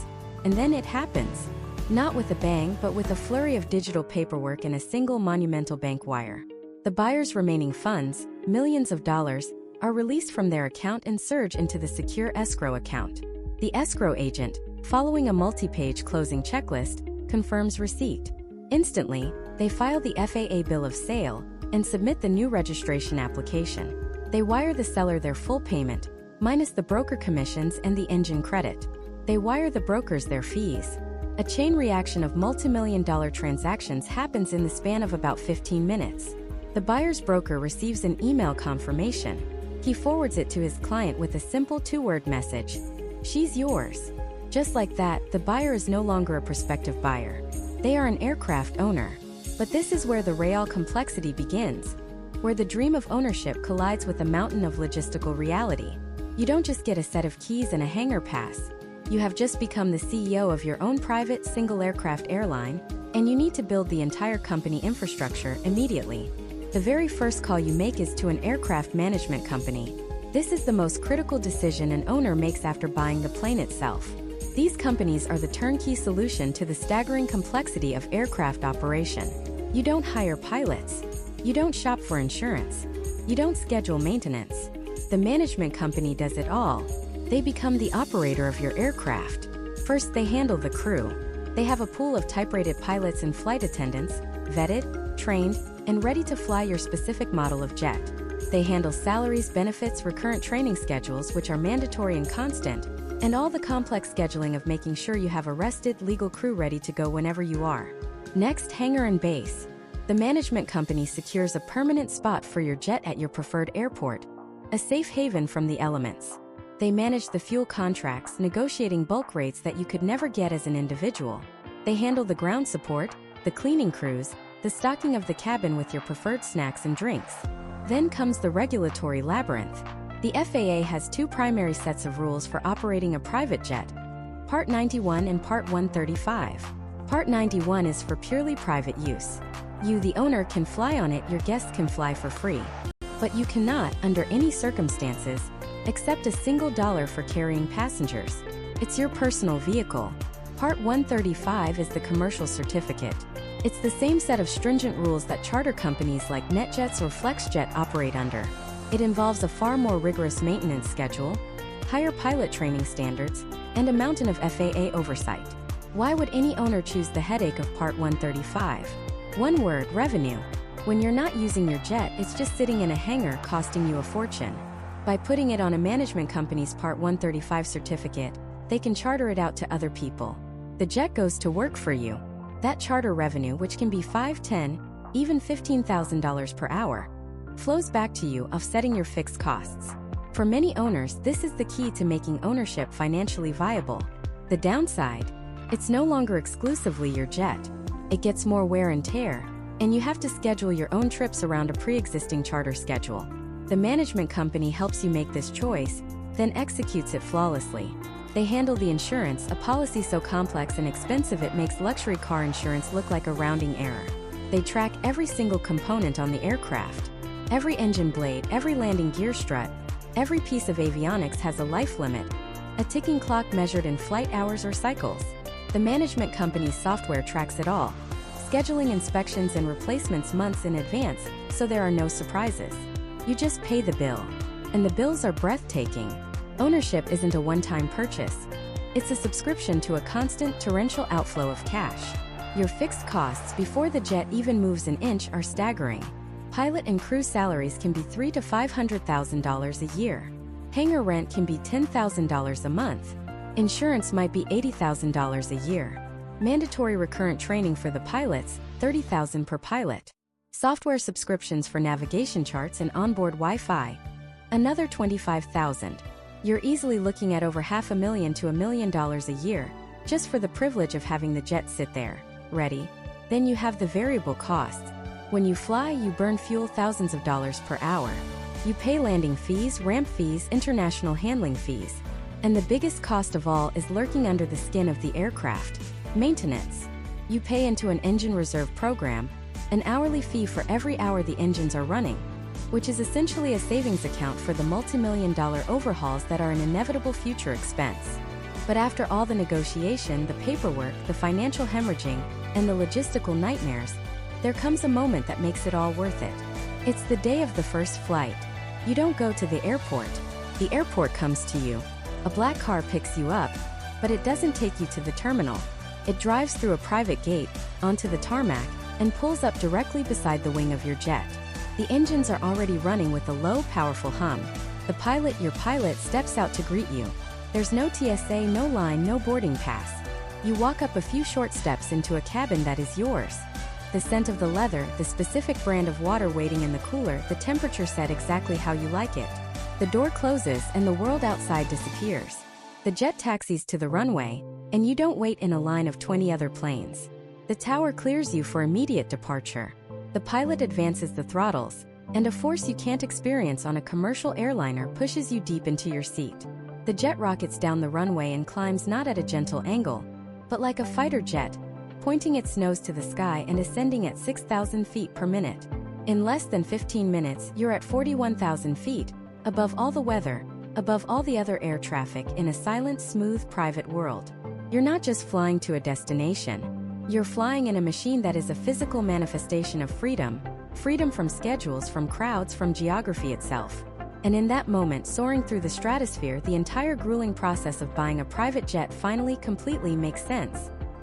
And then it happens. Not with a bang, but with a flurry of digital paperwork and a single monumental bank wire. The buyer's remaining funds, millions of dollars, are released from their account and surge into the secure escrow account. The escrow agent, following a multi-page closing checklist, confirms receipt. Instantly, they file the FAA bill of sale and submit the new registration application. They wire the seller their full payment, minus the broker commissions and the engine credit. They wire the brokers their fees. A chain reaction of multi-million-dollar transactions happens in the span of about 15 minutes. The buyer's broker receives an email confirmation. He forwards it to his client with a simple two-word message: "She's yours." Just like that, the buyer is no longer a prospective buyer. They are an aircraft owner. But this is where the real complexity begins, where the dream of ownership collides with a mountain of logistical reality. You don't just get a set of keys and a hangar pass. You have just become the CEO of your own private single aircraft airline, and you need to build the entire company infrastructure immediately. The very first call you make is to an aircraft management company. This is the most critical decision an owner makes after buying the plane itself. These companies are the turnkey solution to the staggering complexity of aircraft operation. You don't hire pilots. You don't shop for insurance. You don't schedule maintenance. The management company does it all. They become the operator of your aircraft. First, they handle the crew. They have a pool of type-rated pilots and flight attendants, vetted, trained, and ready to fly your specific model of jet. They handle salaries, benefits, recurrent training schedules, which are mandatory and constant, and all the complex scheduling of making sure you have a rested, legal crew ready to go whenever you are. Next, hangar and base. The management company secures a permanent spot for your jet at your preferred airport, a safe haven from the elements. They manage the fuel contracts, negotiating bulk rates that you could never get as an individual. They handle the ground support, the cleaning crews, the stocking of the cabin with your preferred snacks and drinks. Then comes the regulatory labyrinth. The FAA has two primary sets of rules for operating a private jet: Part 91 and Part 135. Part 91 is for purely private use. You, the owner, can fly on it, your guests can fly for free. But you cannot, under any circumstances, accept a single dollar for carrying passengers. It's your personal vehicle. Part 135 is the commercial certificate. It's the same set of stringent rules that charter companies like NetJets or FlexJet operate under. It involves a far more rigorous maintenance schedule, higher pilot training standards, and a mountain of FAA oversight. Why would any owner choose the headache of Part 135? One word: revenue. When you're not using your jet, it's just sitting in a hangar costing you a fortune. By putting it on a management company's Part 135 certificate, they can charter it out to other people. The jet goes to work for you. That charter revenue, which can be $5,000, $10,000, even $15,000 per hour, flows back to you, offsetting your fixed costs. For many owners, this is the key to making ownership financially viable. The downside: it's no longer exclusively your jet. It gets more wear and tear, and you have to schedule your own trips around a pre-existing charter schedule. The management company helps you make this choice, then executes it flawlessly. They handle the insurance, a policy so complex and expensive it makes luxury car insurance look like a rounding error. They track every single component on the aircraft. Every engine blade, every landing gear strut, every piece of avionics has a life limit, a ticking clock measured in flight hours or cycles. The management company's software tracks it all, scheduling inspections and replacements months in advance, so there are no surprises. You just pay the bill. And the bills are breathtaking. Ownership isn't a one-time purchase. It's a subscription to a constant, torrential outflow of cash. Your fixed costs before the jet even moves an inch are staggering. Pilot and crew salaries can be $300,000 to $500,000 a year. Hangar rent can be $10,000 a month. Insurance might be $80,000 a year. Mandatory recurrent training for the pilots, $30,000 per pilot. Software subscriptions for navigation charts and onboard Wi-Fi, another $25,000. You're easily looking at over $500,000 to $1 million a year, just for the privilege of having the jet sit there, ready. Then you have the variable costs. When you fly, you burn fuel thousands of dollars per hour. You pay landing fees, ramp fees, international handling fees. And the biggest cost of all is lurking under the skin of the aircraft, maintenance. You pay into an engine reserve program, an hourly fee for every hour the engines are running, which is essentially a savings account for the multi-million-dollar overhauls that are an inevitable future expense. But after all the negotiation, the paperwork, the financial hemorrhaging, and the logistical nightmares, there comes a moment that makes it all worth it. It's the day of the first flight. You don't go to the airport. The airport comes to you. A black car picks you up, but it doesn't take you to the terminal. It drives through a private gate, onto the tarmac, and pulls up directly beside the wing of your jet. The engines are already running with a low, powerful hum. The pilot, your pilot, steps out to greet you. There's no TSA, no line, no boarding pass. You walk up a few short steps into a cabin that is yours. The scent of the leather, the specific brand of water waiting in the cooler, the temperature set exactly how you like it. The door closes and the world outside disappears. The jet taxis to the runway, and you don't wait in a line of 20 other planes. The tower clears you for immediate departure. The pilot advances the throttles, and a force you can't experience on a commercial airliner pushes you deep into your seat. The jet rockets down the runway and climbs not at a gentle angle, but like a fighter jet, pointing its nose to the sky and ascending at 6,000 feet per minute. In less than 15 minutes, you're at 41,000 feet, above all the weather, above all the other air traffic in a silent, smooth, private world. You're not just flying to a destination. You're flying in a machine that is a physical manifestation of freedom, freedom from schedules, from crowds, from geography itself. And in that moment, soaring through the stratosphere, the entire grueling process of buying a private jet finally completely makes sense.